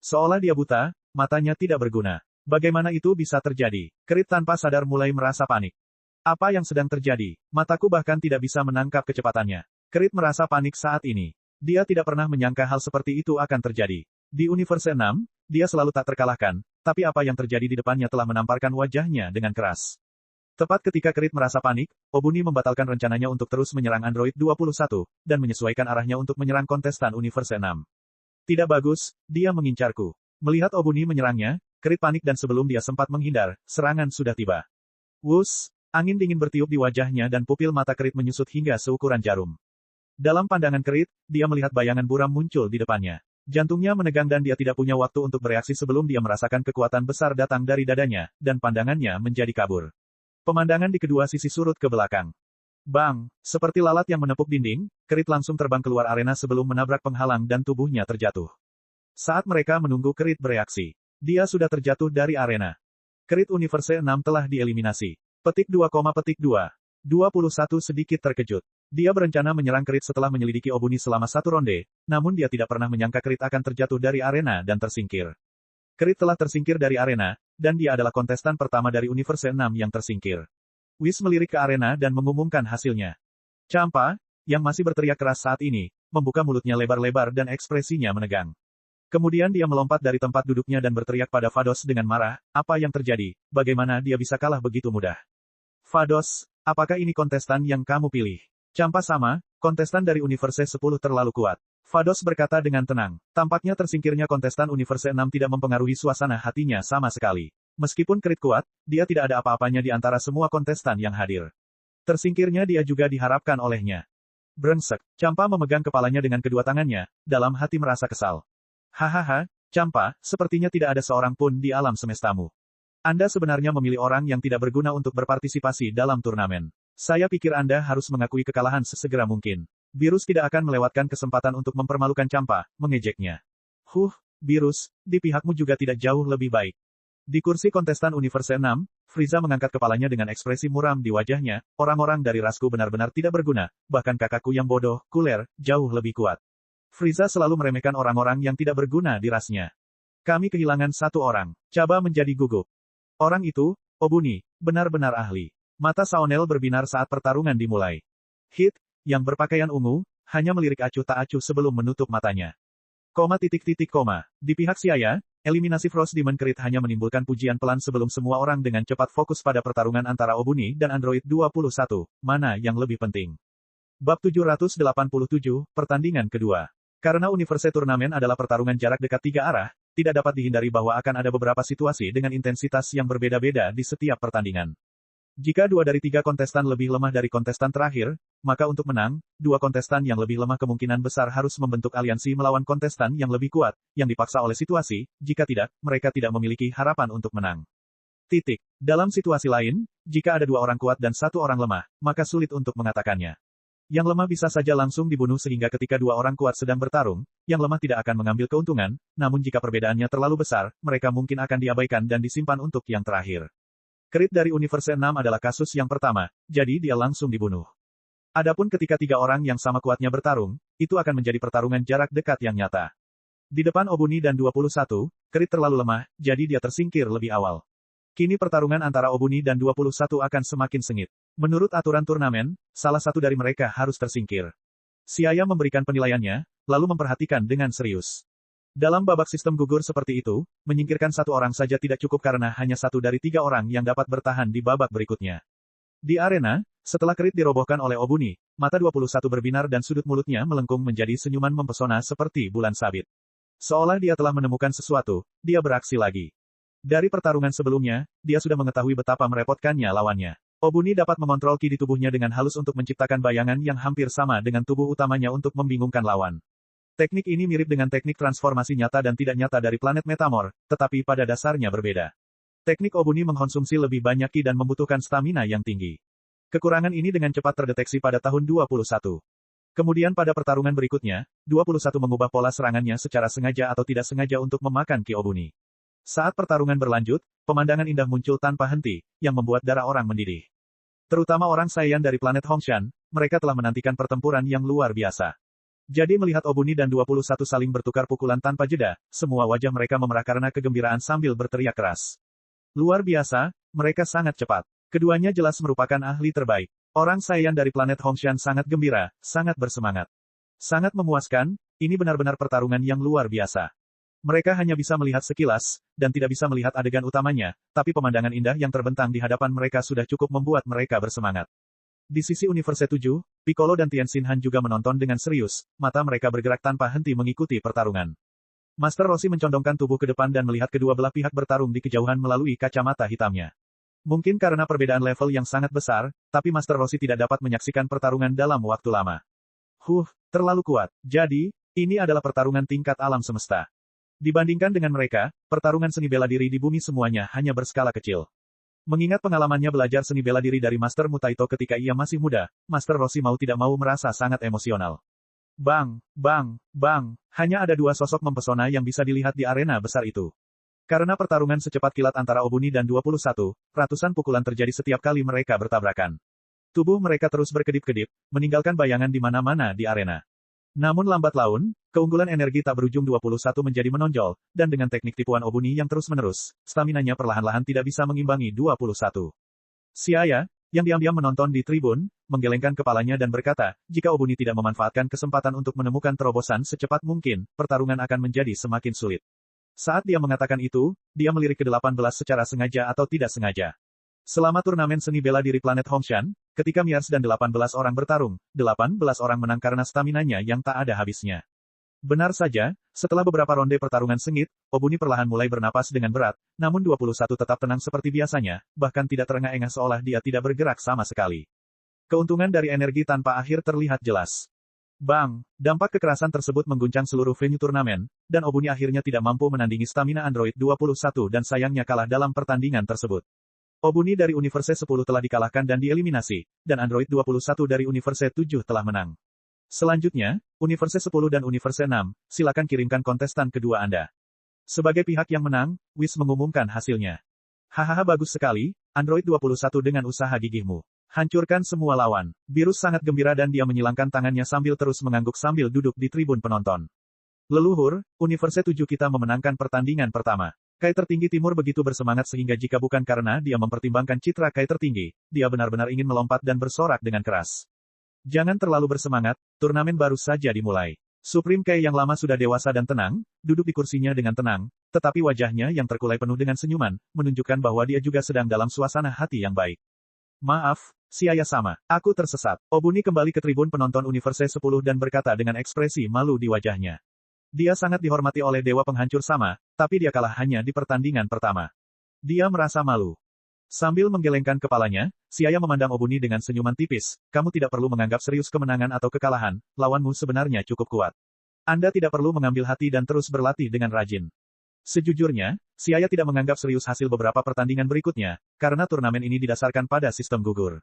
A: Seolah dia buta, matanya tidak berguna. Bagaimana itu bisa terjadi? Creed tanpa sadar mulai merasa panik. Apa yang sedang terjadi? Mataku bahkan tidak bisa menangkap kecepatannya. Creed merasa panik saat ini. Dia tidak pernah menyangka hal seperti itu akan terjadi. Di Universe 6, dia selalu tak terkalahkan, tapi apa yang terjadi di depannya telah menamparkan wajahnya dengan keras. Tepat ketika Creed merasa panik, Obuni membatalkan rencananya untuk terus menyerang Android 21, dan menyesuaikan arahnya untuk menyerang kontestan Universe 6. Tidak bagus, dia mengincarku. Melihat Obuni menyerangnya, Creed panik dan sebelum dia sempat menghindar, serangan sudah tiba. Wus, angin dingin bertiup di wajahnya dan pupil mata Creed menyusut hingga seukuran jarum. Dalam pandangan Creed, dia melihat bayangan buram muncul di depannya. Jantungnya menegang dan dia tidak punya waktu untuk bereaksi sebelum dia merasakan kekuatan besar datang dari dadanya, dan pandangannya menjadi kabur. Pemandangan di kedua sisi surut ke belakang. Bang! Seperti lalat yang menepuk dinding, Creed langsung terbang keluar arena sebelum menabrak penghalang dan tubuhnya terjatuh. Saat mereka menunggu Creed bereaksi, dia sudah terjatuh dari arena. Creed Universe 6 telah dieliminasi. Petik 2, 21 sedikit terkejut. Dia berencana menyerang Creed setelah menyelidiki Obuni selama satu ronde, namun dia tidak pernah menyangka Creed akan terjatuh dari arena dan tersingkir. Creed telah tersingkir dari arena, dan dia adalah kontestan pertama dari Universe 6 yang tersingkir. Whis melirik ke arena dan mengumumkan hasilnya. Champa, yang masih berteriak keras saat ini, membuka mulutnya lebar-lebar dan ekspresinya menegang. Kemudian dia melompat dari tempat duduknya dan berteriak pada Vados dengan marah, apa yang terjadi, bagaimana dia bisa kalah begitu mudah. Vados, apakah ini kontestan yang kamu pilih? Champa sama, kontestan dari Universe 10 terlalu kuat. Vados berkata dengan tenang. Tampaknya tersingkirnya kontestan Universe 6 tidak mempengaruhi suasana hatinya sama sekali. Meskipun Creed kuat, dia tidak ada apa-apanya di antara semua kontestan yang hadir. Tersingkirnya dia juga diharapkan olehnya. Brengsek, Champa memegang kepalanya dengan kedua tangannya, dalam hati merasa kesal. Hahaha, Champa, sepertinya tidak ada seorang pun di alam semestamu. Anda sebenarnya memilih orang yang tidak berguna untuk berpartisipasi dalam turnamen. Saya pikir Anda harus mengakui kekalahan sesegera mungkin. Virus tidak akan melewatkan kesempatan untuk mempermalukan Champa, mengejeknya. Virus, di pihakmu juga tidak jauh lebih baik. Di kursi kontestan Universe 6, Frieza mengangkat kepalanya dengan ekspresi muram di wajahnya, orang-orang dari rasku benar-benar tidak berguna, bahkan kakakku yang bodoh, Kuler, jauh lebih kuat. Frieza selalu meremehkan orang-orang yang tidak berguna di rasnya. Kami kehilangan satu orang. Chaba menjadi gugup. Orang itu, Obuni, benar-benar ahli. Mata Saonel berbinar saat pertarungan dimulai. Hit, yang berpakaian ungu, hanya melirik acuh tak acuh sebelum menutup matanya. Di pihak Xayah, eliminasi Frost Demon Creed hanya menimbulkan pujian pelan sebelum semua orang dengan cepat fokus pada pertarungan antara Obuni dan Android 21, mana yang lebih penting. Bab 787, pertandingan kedua. Karena Universe Turnamen adalah pertarungan jarak dekat 3 arah, tidak dapat dihindari bahwa akan ada beberapa situasi dengan intensitas yang berbeda-beda di setiap pertandingan. Jika 2 dari 3 kontestan lebih lemah dari kontestan terakhir, maka untuk menang, 2 kontestan yang lebih lemah kemungkinan besar harus membentuk aliansi melawan kontestan yang lebih kuat, yang dipaksa oleh situasi, jika tidak, mereka tidak memiliki harapan untuk menang. Dalam situasi lain, jika ada 2 orang kuat dan 1 orang lemah, maka sulit untuk mengatakannya. Yang lemah bisa saja langsung dibunuh sehingga ketika 2 orang kuat sedang bertarung, yang lemah tidak akan mengambil keuntungan, namun jika perbedaannya terlalu besar, mereka mungkin akan diabaikan dan disimpan untuk yang terakhir. Creed dari Universe 6 adalah kasus yang pertama, jadi dia langsung dibunuh. Adapun ketika 3 orang yang sama kuatnya bertarung, itu akan menjadi pertarungan jarak dekat yang nyata. Di depan Obuni dan 21, Creed terlalu lemah, jadi dia tersingkir lebih awal. Kini pertarungan antara Obuni dan 21 akan semakin sengit. Menurut aturan turnamen, salah satu dari mereka harus tersingkir. Xayah memberikan penilaiannya, lalu memperhatikan dengan serius. Dalam babak sistem gugur seperti itu, menyingkirkan 1 orang saja tidak cukup karena hanya 1 dari 3 orang yang dapat bertahan di babak berikutnya. Di arena, setelah Creed dirobohkan oleh Obuni, mata 21 berbinar dan sudut mulutnya melengkung menjadi senyuman mempesona seperti bulan sabit. Seolah dia telah menemukan sesuatu, dia beraksi lagi. Dari pertarungan sebelumnya, dia sudah mengetahui betapa merepotkannya lawannya. Obuni dapat mengontrol ki di tubuhnya dengan halus untuk menciptakan bayangan yang hampir sama dengan tubuh utamanya untuk membingungkan lawan. Teknik ini mirip dengan teknik transformasi nyata dan tidak nyata dari planet Metamor, tetapi pada dasarnya berbeda. Teknik Obuni mengkonsumsi lebih banyak ki dan membutuhkan stamina yang tinggi. Kekurangan ini dengan cepat terdeteksi pada tahun 21. Kemudian pada pertarungan berikutnya, 21 mengubah pola serangannya secara sengaja atau tidak sengaja untuk memakan ki Obuni. Saat pertarungan berlanjut, pemandangan indah muncul tanpa henti, yang membuat darah orang mendidih. Terutama orang Saiyan dari planet Hongshan, mereka telah menantikan pertempuran yang luar biasa. Jadi melihat Obuni dan 21 saling bertukar pukulan tanpa jeda, semua wajah mereka memerah karena kegembiraan sambil berteriak keras. Luar biasa, mereka sangat cepat. Keduanya jelas merupakan ahli terbaik. Orang Saiyan dari planet Hongshan sangat gembira, sangat bersemangat. Sangat memuaskan, ini benar-benar pertarungan yang luar biasa. Mereka hanya bisa melihat sekilas, dan tidak bisa melihat adegan utamanya, tapi pemandangan indah yang terbentang di hadapan mereka sudah cukup membuat mereka bersemangat. Di sisi Universe 7, Piccolo dan Tien Shinhan juga menonton dengan serius, mata mereka bergerak tanpa henti mengikuti pertarungan. Master Roshi mencondongkan tubuh ke depan dan melihat kedua belah pihak bertarung di kejauhan melalui kacamata hitamnya. Mungkin karena perbedaan level yang sangat besar, tapi Master Roshi tidak dapat menyaksikan pertarungan dalam waktu lama. Terlalu kuat. Jadi, ini adalah pertarungan tingkat alam semesta. Dibandingkan dengan mereka, pertarungan seni bela diri di bumi semuanya hanya berskala kecil. Mengingat pengalamannya belajar seni bela diri dari Master Mutaito ketika ia masih muda, Master Roshi mau tidak mau merasa sangat emosional. Bang, bang, bang, hanya ada dua sosok mempesona yang bisa dilihat di arena besar itu. Karena pertarungan secepat kilat antara Obuni dan 21, ratusan pukulan terjadi setiap kali mereka bertabrakan. Tubuh mereka terus berkedip-kedip, meninggalkan bayangan di mana-mana di arena. Namun lambat laun, keunggulan energi tak berujung 21 menjadi menonjol, dan dengan teknik tipuan Obuni yang terus-menerus, staminanya perlahan-lahan tidak bisa mengimbangi 21. Xiaya, yang diam-diam menonton di tribun, menggelengkan kepalanya dan berkata, jika Obuni tidak memanfaatkan kesempatan untuk menemukan terobosan secepat mungkin, pertarungan akan menjadi semakin sulit. Saat dia mengatakan itu, dia melirik ke-18 secara sengaja atau tidak sengaja. Selama turnamen seni bela diri planet Hongshan, ketika Miers dan 18 orang bertarung, 18 orang menang karena staminanya yang tak ada habisnya. Benar saja, setelah beberapa ronde pertarungan sengit, Obuni perlahan mulai bernapas dengan berat, namun 21 tetap tenang seperti biasanya, bahkan tidak terengah-engah seolah dia tidak bergerak sama sekali. Keuntungan dari energi tanpa akhir terlihat jelas. Bang, dampak kekerasan tersebut mengguncang seluruh venue turnamen, dan Obuni akhirnya tidak mampu menandingi stamina Android 21 dan sayangnya kalah dalam pertandingan tersebut. Obuni dari Universe 10 telah dikalahkan dan dieliminasi, dan Android 21 dari Universe 7 telah menang. Selanjutnya, Universe 10 dan Universe 6, silakan kirimkan kontestan kedua Anda. Sebagai pihak yang menang, Wish mengumumkan hasilnya. Hahaha bagus sekali, Android 21 dengan usaha gigihmu. Hancurkan semua lawan. Virus sangat gembira dan dia menyilangkan tangannya sambil terus mengangguk sambil duduk di tribun penonton. Leluhur, Universe 7 kita memenangkan pertandingan pertama. Kai tertinggi timur begitu bersemangat sehingga jika bukan karena dia mempertimbangkan citra Kai tertinggi, dia benar-benar ingin melompat dan bersorak dengan keras. Jangan terlalu bersemangat, turnamen baru saja dimulai. Supreme Kai yang lama sudah dewasa dan tenang, duduk di kursinya dengan tenang, tetapi wajahnya yang terkulai penuh dengan senyuman, menunjukkan bahwa dia juga sedang dalam suasana hati yang baik. Maaf, Xiaya sama, aku tersesat. Obuni kembali ke tribun penonton Universe 10 dan berkata dengan ekspresi malu di wajahnya. Dia sangat dihormati oleh Dewa Penghancur sama, tapi dia kalah hanya di pertandingan pertama. Dia merasa malu. Sambil menggelengkan kepalanya, Xiaya memandang Obuni dengan senyuman tipis, kamu tidak perlu menganggap serius kemenangan atau kekalahan, lawanmu sebenarnya cukup kuat. Anda tidak perlu mengambil hati dan terus berlatih dengan rajin. Sejujurnya, Xiaya tidak menganggap serius hasil beberapa pertandingan berikutnya, karena turnamen ini didasarkan pada sistem gugur.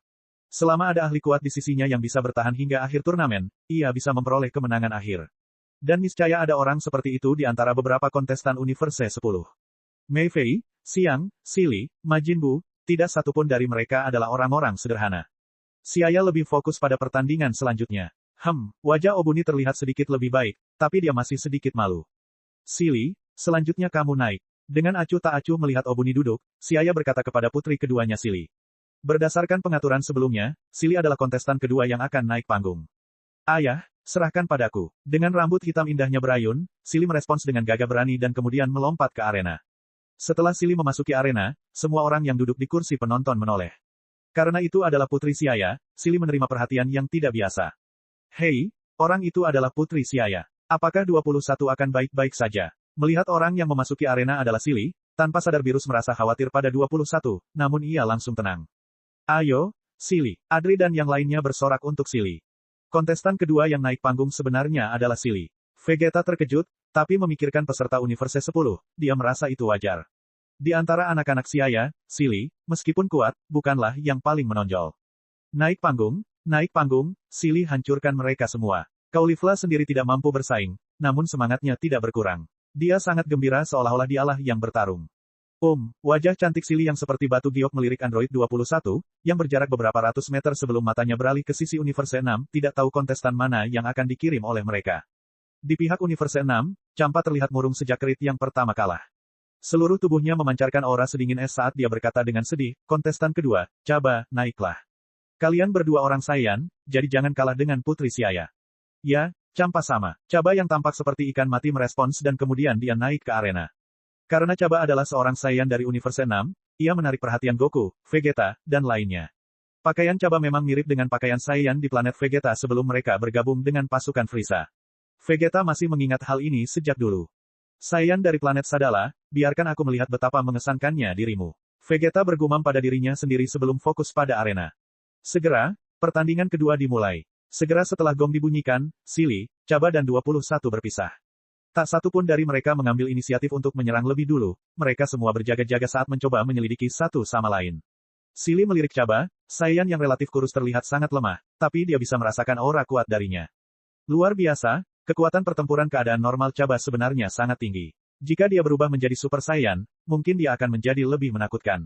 A: Selama ada ahli kuat di sisinya yang bisa bertahan hingga akhir turnamen, ia bisa memperoleh kemenangan akhir. Dan niscaya ada orang seperti itu di antara beberapa kontestan Universe 10. Mei Fei, Xiang, Sili, Majin Buu, tidak satupun dari mereka adalah orang-orang sederhana. Xiaya lebih fokus pada pertandingan selanjutnya. Wajah Obuni terlihat sedikit lebih baik, tapi dia masih sedikit malu. Sili, selanjutnya kamu naik. Dengan acuh tak acuh melihat Obuni duduk, Xiaya berkata kepada putri keduanya Sili. Berdasarkan pengaturan sebelumnya, Sili adalah kontestan kedua yang akan naik panggung. Ayah, serahkan padaku. Dengan rambut hitam indahnya berayun, Sili merespons dengan gagah berani dan kemudian melompat ke arena. Setelah Sili memasuki arena, semua orang yang duduk di kursi penonton menoleh. Karena itu adalah putri Xiaya, Sili menerima perhatian yang tidak biasa. Hei, orang itu adalah putri Xiaya. Apakah 21 akan baik-baik saja? Melihat orang yang memasuki arena adalah Sili, tanpa sadar Virus merasa khawatir pada 21, namun ia langsung tenang. Ayo, Sili. Adri dan yang lainnya bersorak untuk Sili. Kontestan kedua yang naik panggung sebenarnya adalah Sili. Vegeta terkejut, tapi memikirkan peserta Universe 10, dia merasa itu wajar. Di antara anak-anak Xiaya, Sili, meskipun kuat, bukanlah yang paling menonjol. Naik panggung, Sili hancurkan mereka semua. Caulifla sendiri tidak mampu bersaing, namun semangatnya tidak berkurang. Dia sangat gembira seolah-olah dialah yang bertarung. Wajah cantik Sili yang seperti batu giok melirik Android 21, yang berjarak beberapa ratus meter sebelum matanya beralih ke sisi Universe 6, tidak tahu kontestan mana yang akan dikirim oleh mereka. Di pihak Universe 6, Champa terlihat murung sejak Rit yang pertama kalah. Seluruh tubuhnya memancarkan aura sedingin es saat dia berkata dengan sedih, kontestan kedua, coba, naiklah. Kalian berdua orang Saiyan, jadi jangan kalah dengan Putri Xiaya. Ya, Champa sama. Coba yang tampak seperti ikan mati merespons dan kemudian dia naik ke arena. Karena Coba adalah seorang Saiyan dari Universe 6, ia menarik perhatian Goku, Vegeta, dan lainnya. Pakaian Coba memang mirip dengan pakaian Saiyan di planet Vegeta sebelum mereka bergabung dengan pasukan Frieza. Vegeta masih mengingat hal ini sejak dulu. Saiyan dari planet Sadala, biarkan aku melihat betapa mengesankannya dirimu. Vegeta bergumam pada dirinya sendiri sebelum fokus pada arena. Segera, pertandingan kedua dimulai. Segera setelah gong dibunyikan, Silly, Chaba dan 21 berpisah. Tak satu pun dari mereka mengambil inisiatif untuk menyerang lebih dulu, mereka semua berjaga-jaga saat mencoba menyelidiki satu sama lain. Silly melirik Chaba, Saiyan yang relatif kurus terlihat sangat lemah, tapi dia bisa merasakan aura kuat darinya. Luar biasa, kekuatan pertempuran keadaan normal Chaba sebenarnya sangat tinggi. Jika dia berubah menjadi Super Saiyan, mungkin dia akan menjadi lebih menakutkan.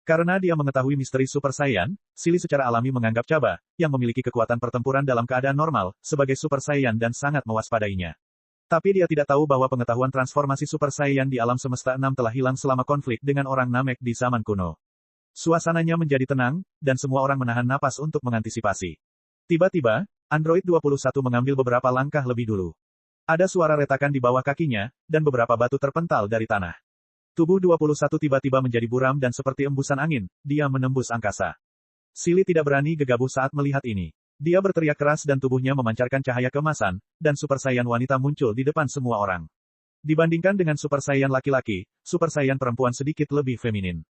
A: Karena dia mengetahui misteri Super Saiyan, Silly secara alami menganggap Chaba, yang memiliki kekuatan pertempuran dalam keadaan normal, sebagai Super Saiyan dan sangat mewaspadainya. Tapi dia tidak tahu bahwa pengetahuan transformasi Super Saiyan di alam semesta 6 telah hilang selama konflik dengan orang Namek di zaman kuno. Suasananya menjadi tenang, dan semua orang menahan napas untuk mengantisipasi. Tiba-tiba, Android 21 mengambil beberapa langkah lebih dulu. Ada suara retakan di bawah kakinya, dan beberapa batu terpental dari tanah. Tubuh 21 tiba-tiba menjadi buram dan seperti embusan angin, dia menembus angkasa. Silly tidak berani gegabah saat melihat ini. Dia berteriak keras dan tubuhnya memancarkan cahaya keemasan, dan Super Saiyan wanita muncul di depan semua orang. Dibandingkan dengan Super Saiyan laki-laki, Super Saiyan perempuan sedikit lebih feminin.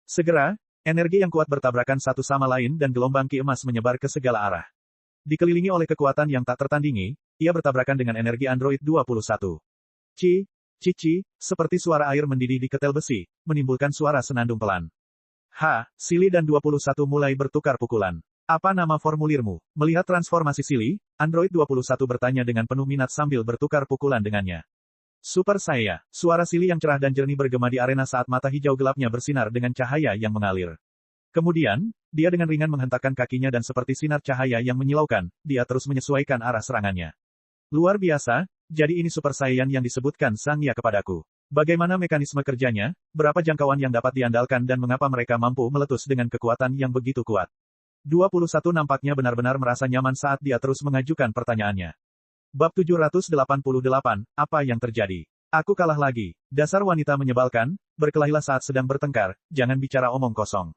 A: Segera, energi yang kuat bertabrakan satu sama lain dan gelombang ki emas menyebar ke segala arah. Dikelilingi oleh kekuatan yang tak tertandingi, ia bertabrakan dengan energi Android 21. Cici, seperti suara air mendidih di ketel besi, menimbulkan suara senandung pelan. Silly dan 21 mulai bertukar pukulan. Apa nama formulirmu? Melihat transformasi Silly, Android 21 bertanya dengan penuh minat sambil bertukar pukulan dengannya. Super Saya, suara Silly yang cerah dan jernih bergema di arena saat mata hijau gelapnya bersinar dengan cahaya yang mengalir. Kemudian, dia dengan ringan menghentakkan kakinya dan seperti sinar cahaya yang menyilaukan, dia terus menyesuaikan arah serangannya. Luar biasa, jadi ini Super Saiyan yang disebutkan Sang Ya kepadaku. Bagaimana mekanisme kerjanya, berapa jangkauan yang dapat diandalkan dan mengapa mereka mampu meletus dengan kekuatan yang begitu kuat. 21 nampaknya benar-benar merasa nyaman saat dia terus mengajukan pertanyaannya. Bab 788, apa yang terjadi? Aku kalah lagi. Dasar wanita menyebalkan, berkelahilah saat sedang bertengkar, jangan bicara omong kosong.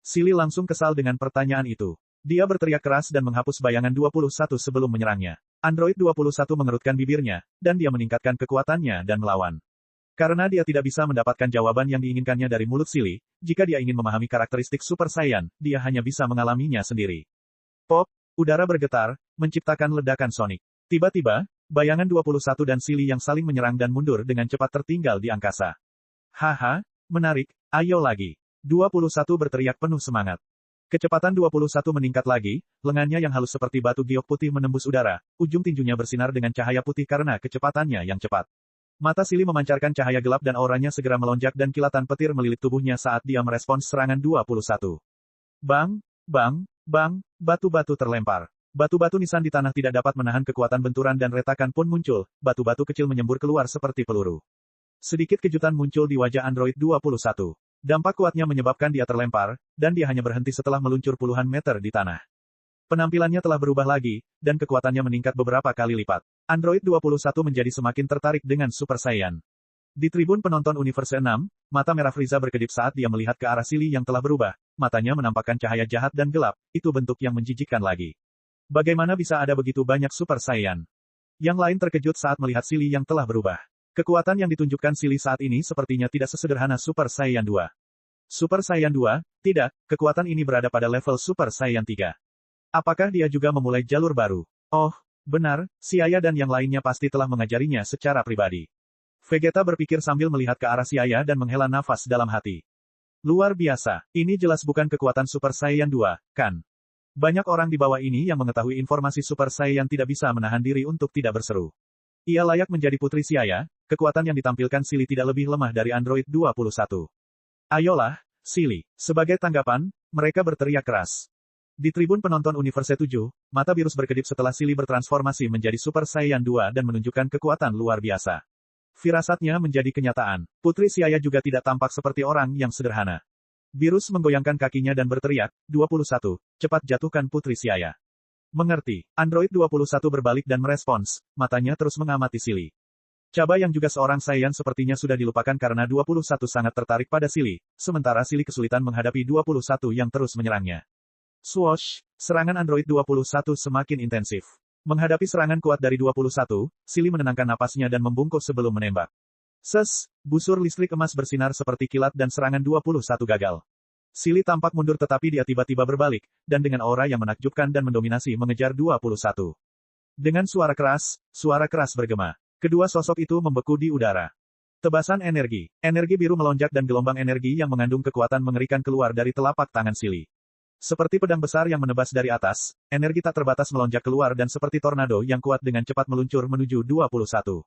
A: Silly langsung kesal dengan pertanyaan itu. Dia berteriak keras dan menghapus bayangan 21 sebelum menyerangnya. Android 21 mengerutkan bibirnya, dan dia meningkatkan kekuatannya dan melawan. Karena dia tidak bisa mendapatkan jawaban yang diinginkannya dari mulut Silly, jika dia ingin memahami karakteristik Super Saiyan, dia hanya bisa mengalaminya sendiri. Pop, udara bergetar, menciptakan ledakan sonik. Tiba-tiba, bayangan 21 dan Silly yang saling menyerang dan mundur dengan cepat tertinggal di angkasa. Menarik, ayo lagi. 21 berteriak penuh semangat. Kecepatan 21 meningkat lagi, lengannya yang halus seperti batu giok putih menembus udara, ujung tinjunya bersinar dengan cahaya putih karena kecepatannya yang cepat. Mata Silly memancarkan cahaya gelap dan auranya segera melonjak dan kilatan petir melilit tubuhnya saat dia merespons serangan 21. Bang, batu-batu terlempar. Batu-batu nisan di tanah tidak dapat menahan kekuatan benturan dan retakan pun muncul, batu-batu kecil menyembur keluar seperti peluru. Sedikit kejutan muncul di wajah Android 21. Dampak kuatnya menyebabkan dia terlempar, dan dia hanya berhenti setelah meluncur puluhan meter di tanah. Penampilannya telah berubah lagi, dan kekuatannya meningkat beberapa kali lipat. Android 21 menjadi semakin tertarik dengan Super Saiyan. Di tribun penonton Universe 6, mata merah Frieza berkedip saat dia melihat ke arah Silly yang telah berubah, matanya menampakkan cahaya jahat dan gelap, itu bentuk yang menjijikkan lagi. Bagaimana bisa ada begitu banyak Super Saiyan? Yang lain terkejut saat melihat Silly yang telah berubah. Kekuatan yang ditunjukkan Silly saat ini sepertinya tidak sesederhana Super Saiyan 2. Super Saiyan 2, tidak, kekuatan ini berada pada level Super Saiyan 3. Apakah dia juga memulai jalur baru? Oh, benar, Siaya dan yang lainnya pasti telah mengajarinya secara pribadi. Vegeta berpikir sambil melihat ke arah Siaya dan menghela nafas dalam hati. Luar biasa, ini jelas bukan kekuatan Super Saiyan 2, kan? Banyak orang di bawah ini yang mengetahui informasi Super Saiyan tidak bisa menahan diri untuk tidak berseru. Ia layak menjadi putri Siaya, kekuatan yang ditampilkan Silly tidak lebih lemah dari Android 21. Ayolah, Silly. Sebagai tanggapan, mereka berteriak keras. Di tribun penonton Universe 7, mata Virus berkedip setelah Silly bertransformasi menjadi Super Saiyan 2 dan menunjukkan kekuatan luar biasa. Firasatnya menjadi kenyataan. Putri Siaya juga tidak tampak seperti orang yang sederhana. Virus menggoyangkan kakinya dan berteriak, 21, cepat jatuhkan Putri Siaya. Mengerti. Android 21 berbalik dan merespons, matanya terus mengamati Silly. Chaba yang juga seorang Saiyan sepertinya sudah dilupakan karena 21 sangat tertarik pada Silly, sementara Silly kesulitan menghadapi 21 yang terus menyerangnya. Swoosh, serangan Android 21 semakin intensif. Menghadapi serangan kuat dari 21, Silly menenangkan napasnya dan membungkuk sebelum menembak. Busur listrik emas bersinar seperti kilat dan serangan 21 gagal. Silly tampak mundur tetapi dia tiba-tiba berbalik, dan dengan aura yang menakjubkan dan mendominasi mengejar 21. Dengan suara keras bergema. Kedua sosok itu membeku di udara. Tebasan energi. Energi biru melonjak dan gelombang energi yang mengandung kekuatan mengerikan keluar dari telapak tangan Silly. Seperti pedang besar yang menebas dari atas, energi tak terbatas melonjak keluar dan seperti tornado yang kuat dengan cepat meluncur menuju 21.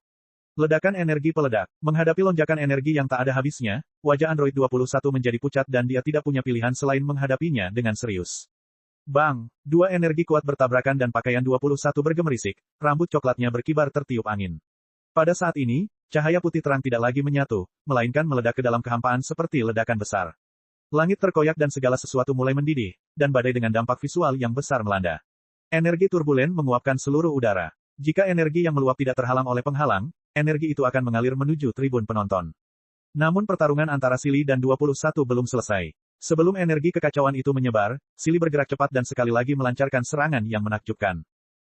A: Ledakan energi peledak. Menghadapi lonjakan energi yang tak ada habisnya, wajah Android 21 menjadi pucat dan dia tidak punya pilihan selain menghadapinya dengan serius. Bang! Dua energi kuat bertabrakan dan pakaian 21 bergemerisik, rambut coklatnya berkibar tertiup angin. Pada saat ini, cahaya putih terang tidak lagi menyatu, melainkan meledak ke dalam kehampaan seperti ledakan besar. Langit terkoyak dan segala sesuatu mulai mendidih, dan badai dengan dampak visual yang besar melanda. Energi turbulen menguapkan seluruh udara. Jika energi yang meluap tidak terhalang oleh penghalang, energi itu akan mengalir menuju tribun penonton. Namun pertarungan antara Silly dan 21 belum selesai. Sebelum energi kekacauan itu menyebar, Silly bergerak cepat dan sekali lagi melancarkan serangan yang menakjubkan.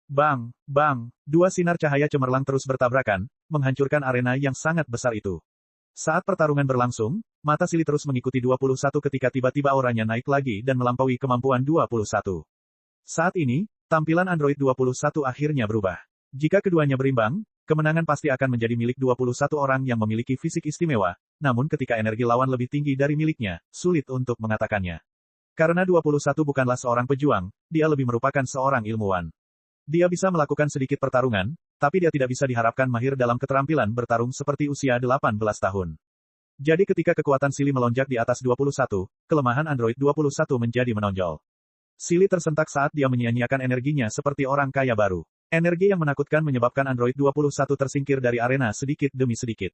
A: Bang! Bang! Dua sinar cahaya cemerlang terus bertabrakan, menghancurkan arena yang sangat besar itu. Saat pertarungan berlangsung, mata Silly terus mengikuti 21 ketika tiba-tiba auranya naik lagi dan melampaui kemampuan 21. Saat ini, tampilan Android 21 akhirnya berubah. Jika keduanya berimbang, kemenangan pasti akan menjadi milik 21 orang yang memiliki fisik istimewa, namun ketika energi lawan lebih tinggi dari miliknya, sulit untuk mengatakannya. Karena 21 bukanlah seorang pejuang, dia lebih merupakan seorang ilmuwan. Dia bisa melakukan sedikit pertarungan, tapi dia tidak bisa diharapkan mahir dalam keterampilan bertarung seperti usia 18 tahun. Jadi ketika kekuatan Silly melonjak di atas 21, kelemahan Android 21 menjadi menonjol. Silly tersentak saat dia menyia-nyiakan energinya seperti orang kaya baru. Energi yang menakutkan menyebabkan Android 21 tersingkir dari arena sedikit demi sedikit.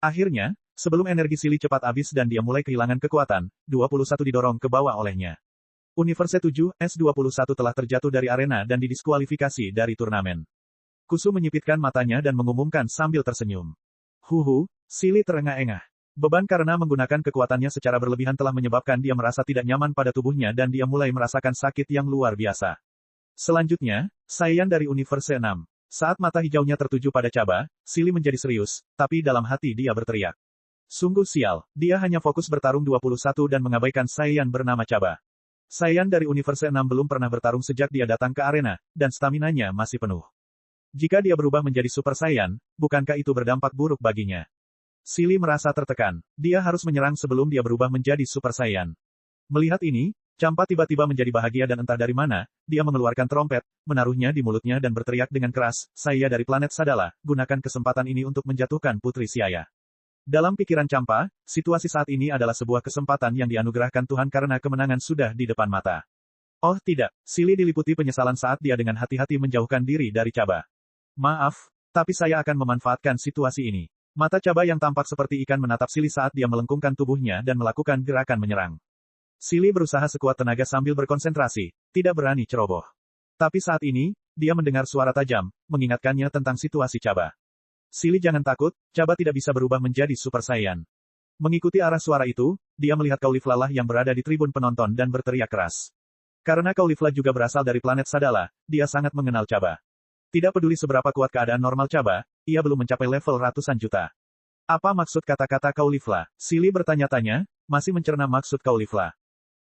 A: Akhirnya, sebelum energi Silly cepat habis dan dia mulai kehilangan kekuatan, 21 didorong ke bawah olehnya. Universe 7, S21 telah terjatuh dari arena dan didiskualifikasi dari turnamen. Kusu menyipitkan matanya dan mengumumkan sambil tersenyum. Huhu, Silly terengah-engah. Beban karena menggunakan kekuatannya secara berlebihan telah menyebabkan dia merasa tidak nyaman pada tubuhnya dan dia mulai merasakan sakit yang luar biasa. Selanjutnya, Saiyan dari Universe 6. Saat mata hijaunya tertuju pada Chaba, Silly menjadi serius, tapi dalam hati dia berteriak. Sungguh sial, dia hanya fokus bertarung 21 dan mengabaikan Saiyan bernama Chaba. Saiyan dari Universe 6 belum pernah bertarung sejak dia datang ke arena, dan staminanya masih penuh. Jika dia berubah menjadi Super Saiyan, bukankah itu berdampak buruk baginya? Silly merasa tertekan. Dia harus menyerang sebelum dia berubah menjadi Super Saiyan. Melihat ini, Champa tiba-tiba menjadi bahagia dan entah dari mana, dia mengeluarkan trompet, menaruhnya di mulutnya dan berteriak dengan keras, "Saya dari planet Sadala, gunakan kesempatan ini untuk menjatuhkan Putri Siaya." Dalam pikiran Champa, situasi saat ini adalah sebuah kesempatan yang dianugerahkan Tuhan karena kemenangan sudah di depan mata. Oh tidak, Silly diliputi penyesalan saat dia dengan hati-hati menjauhkan diri dari Chaba. Maaf, tapi saya akan memanfaatkan situasi ini. Mata Chaba yang tampak seperti ikan menatap Silly saat dia melengkungkan tubuhnya dan melakukan gerakan menyerang. Silly berusaha sekuat tenaga sambil berkonsentrasi, tidak berani ceroboh. Tapi saat ini, dia mendengar suara tajam, mengingatkannya tentang situasi Chaba. Silly jangan takut, Chaba tidak bisa berubah menjadi Super Saiyan. Mengikuti arah suara itu, dia melihat Caulifla yang berada di tribun penonton dan berteriak keras. Karena Caulifla juga berasal dari planet Sadala, dia sangat mengenal Chaba. Tidak peduli seberapa kuat keadaan normal Chaba, ia belum mencapai level ratusan juta. Apa maksud kata-kata Caulifla? Silly bertanya-tanya, masih mencerna maksud Caulifla.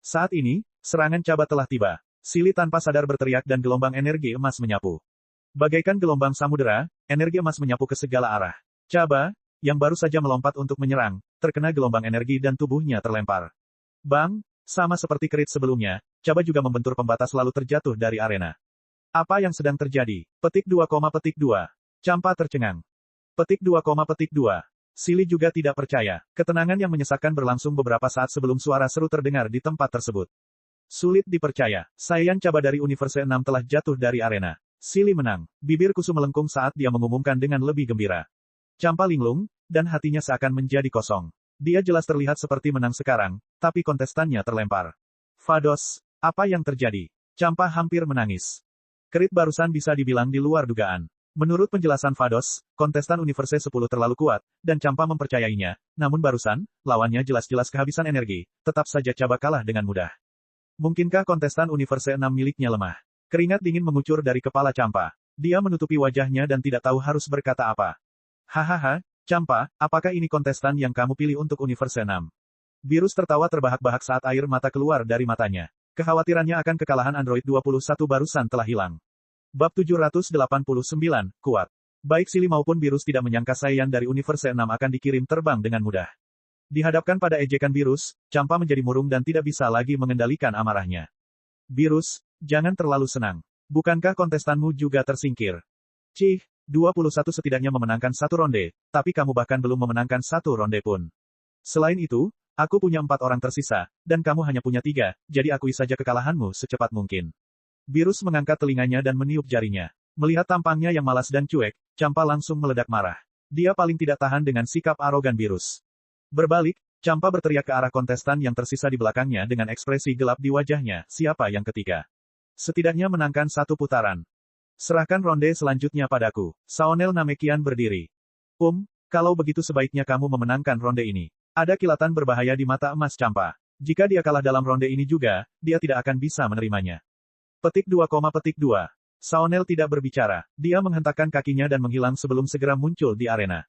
A: Saat ini, serangan Chaba telah tiba. Silly tanpa sadar berteriak dan gelombang energi emas menyapu. Bagaikan gelombang samudera, energi emas menyapu ke segala arah. Chaba, yang baru saja melompat untuk menyerang, terkena gelombang energi dan tubuhnya terlempar. Bang, sama seperti Kerit sebelumnya, Chaba juga membentur pembatas lalu terjatuh dari arena. Apa yang sedang terjadi? Petik 2, petik 2. Champa tercengang. Petik 2, petik 2. Silly juga tidak percaya. Ketenangan yang menyesakkan berlangsung beberapa saat sebelum suara seru terdengar di tempat tersebut. Sulit dipercaya, Saiyan Chaba dari Universe 6 telah jatuh dari arena. Silly menang. Bibir Kusu melengkung saat dia mengumumkan dengan lebih gembira. Champa linglung, dan hatinya seakan menjadi kosong. Dia jelas terlihat seperti menang sekarang, tapi kontestannya terlempar. Vados, apa yang terjadi? Champa hampir menangis. Kerit barusan bisa dibilang di luar dugaan. Menurut penjelasan Vados, kontestan Universe 10 terlalu kuat, dan Champa mempercayainya, namun barusan, lawannya jelas-jelas kehabisan energi, tetap saja Chaba kalah dengan mudah. Mungkinkah kontestan Universe 6 miliknya lemah? Keringat dingin mengucur dari kepala Champa. Dia menutupi wajahnya dan tidak tahu harus berkata apa. Hahaha, Champa, apakah ini kontestan yang kamu pilih untuk Universe 6? Virus tertawa terbahak-bahak saat air mata keluar dari matanya. Kekhawatirannya akan kekalahan Android 21 barusan telah hilang. Bab 789, kuat. Baik Silly maupun virus tidak menyangka Saiyan dari Universe 6 akan dikirim terbang dengan mudah. Dihadapkan pada ejekan virus, Champa menjadi murung dan tidak bisa lagi mengendalikan amarahnya. Virus, jangan terlalu senang. Bukankah kontestanmu juga tersingkir? Cih, 21 setidaknya memenangkan satu ronde, tapi kamu bahkan belum memenangkan satu ronde pun. Selain itu, aku punya 4 orang tersisa, dan kamu hanya punya 3, jadi akui saja kekalahanmu secepat mungkin. Virus mengangkat telinganya dan meniup jarinya. Melihat tampangnya yang malas dan cuek, Champa langsung meledak marah. Dia paling tidak tahan dengan sikap arogan virus. Berbalik, Champa berteriak ke arah kontestan yang tersisa di belakangnya dengan ekspresi gelap di wajahnya, siapa yang ketiga? Setidaknya menangkan satu putaran. Serahkan ronde selanjutnya padaku. Saonel Namekian berdiri. Kalau begitu sebaiknya kamu memenangkan ronde ini. Ada kilatan berbahaya di mata emas Champa. Jika dia kalah dalam ronde ini juga, dia tidak akan bisa menerimanya. Petik 2, Saonel tidak berbicara. Dia menghentakkan kakinya dan menghilang sebelum segera muncul di arena.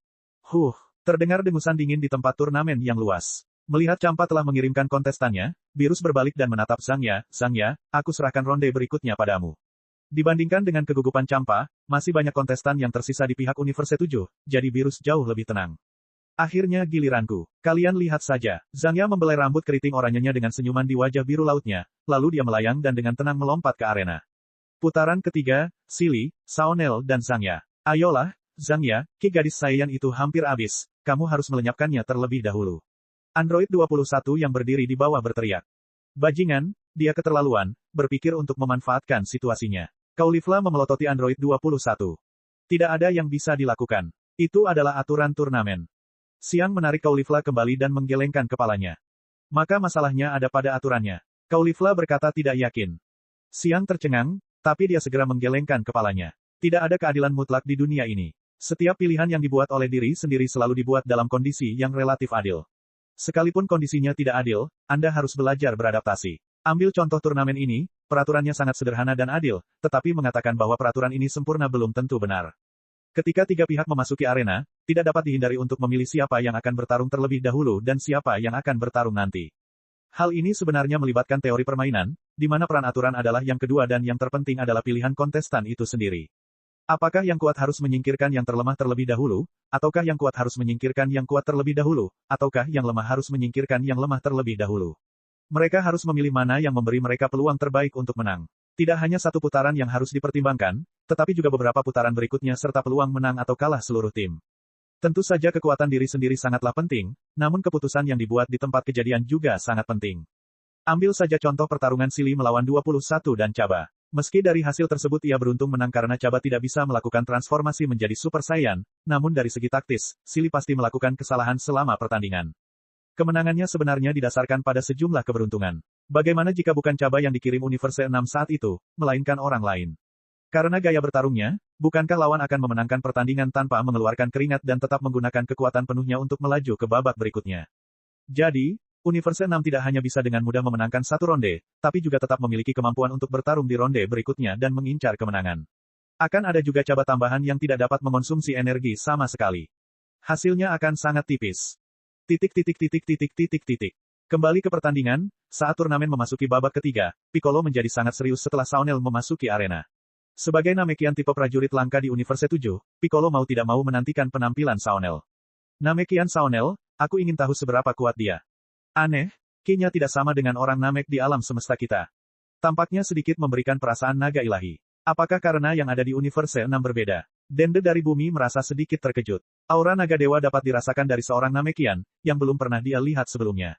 A: Terdengar dengusan dingin di tempat turnamen yang luas. Melihat Champa telah mengirimkan kontestannya, virus berbalik dan menatap Zhangya, aku serahkan ronde berikutnya padamu. Dibandingkan dengan kegugupan Champa, masih banyak kontestan yang tersisa di pihak Universe 7, jadi virus jauh lebih tenang. Akhirnya giliranku. Kalian lihat saja. Zhangya membelai rambut keriting oranyenya dengan senyuman di wajah biru lautnya, lalu dia melayang dan dengan tenang melompat ke arena. Putaran ketiga, Silly, Saonel dan Zhangya. Ayolah, Zhangya, kick gadis Saiyan itu hampir habis, kamu harus melenyapkannya terlebih dahulu. Android 21 yang berdiri di bawah berteriak. Bajingan, dia keterlaluan, berpikir untuk memanfaatkan situasinya. Caulifla memelototi Android 21. Tidak ada yang bisa dilakukan. Itu adalah aturan turnamen. Xiang menarik Caulifla kembali dan menggelengkan kepalanya. Maka masalahnya ada pada aturannya. Caulifla berkata tidak yakin. Xiang tercengang, tapi dia segera menggelengkan kepalanya. Tidak ada keadilan mutlak di dunia ini. Setiap pilihan yang dibuat oleh diri sendiri selalu dibuat dalam kondisi yang relatif adil. Sekalipun kondisinya tidak adil, Anda harus belajar beradaptasi. Ambil contoh turnamen ini, peraturannya sangat sederhana dan adil, tetapi mengatakan bahwa peraturan ini sempurna belum tentu benar. Ketika 3 pihak memasuki arena, tidak dapat dihindari untuk memilih siapa yang akan bertarung terlebih dahulu dan siapa yang akan bertarung nanti. Hal ini sebenarnya melibatkan teori permainan, di mana peran aturan adalah yang kedua dan yang terpenting adalah pilihan kontestan itu sendiri. Apakah yang kuat harus menyingkirkan yang terlemah terlebih dahulu, ataukah yang kuat harus menyingkirkan yang kuat terlebih dahulu, ataukah yang lemah harus menyingkirkan yang lemah terlebih dahulu? Mereka harus memilih mana yang memberi mereka peluang terbaik untuk menang. Tidak hanya satu putaran yang harus dipertimbangkan, tetapi juga beberapa putaran berikutnya serta peluang menang atau kalah seluruh tim. Tentu saja kekuatan diri sendiri sangatlah penting, namun keputusan yang dibuat di tempat kejadian juga sangat penting. Ambil saja contoh pertarungan Silly melawan 21 dan Chaba. Meski dari hasil tersebut ia beruntung menang karena Chaba tidak bisa melakukan transformasi menjadi Super Saiyan, namun dari segi taktis, Silly pasti melakukan kesalahan selama pertandingan. Kemenangannya sebenarnya didasarkan pada sejumlah keberuntungan. Bagaimana jika bukan Chaba yang dikirim Universe 6 saat itu, melainkan orang lain? Karena gaya bertarungnya, bukankah lawan akan memenangkan pertandingan tanpa mengeluarkan keringat dan tetap menggunakan kekuatan penuhnya untuk melaju ke babak berikutnya? Jadi, Universe 6 tidak hanya bisa dengan mudah memenangkan satu ronde, tapi juga tetap memiliki kemampuan untuk bertarung di ronde berikutnya dan mengincar kemenangan. Akan ada juga Chaba tambahan yang tidak dapat mengonsumsi energi sama sekali. Hasilnya akan sangat tipis. Kembali ke pertandingan, saat turnamen memasuki babak ketiga, Piccolo menjadi sangat serius setelah Saonel memasuki arena. Sebagai Namekian tipe prajurit langka di Universe 7, Piccolo mau tidak mau menantikan penampilan Saonel. Namekian Saonel, aku ingin tahu seberapa kuat dia. Aneh, Ki-nya tidak sama dengan orang Namek di alam semesta kita. Tampaknya sedikit memberikan perasaan naga ilahi. Apakah karena yang ada di Universe 6 berbeda? Dende dari bumi merasa sedikit terkejut. Aura naga dewa dapat dirasakan dari seorang Namekian, yang belum pernah dia lihat sebelumnya.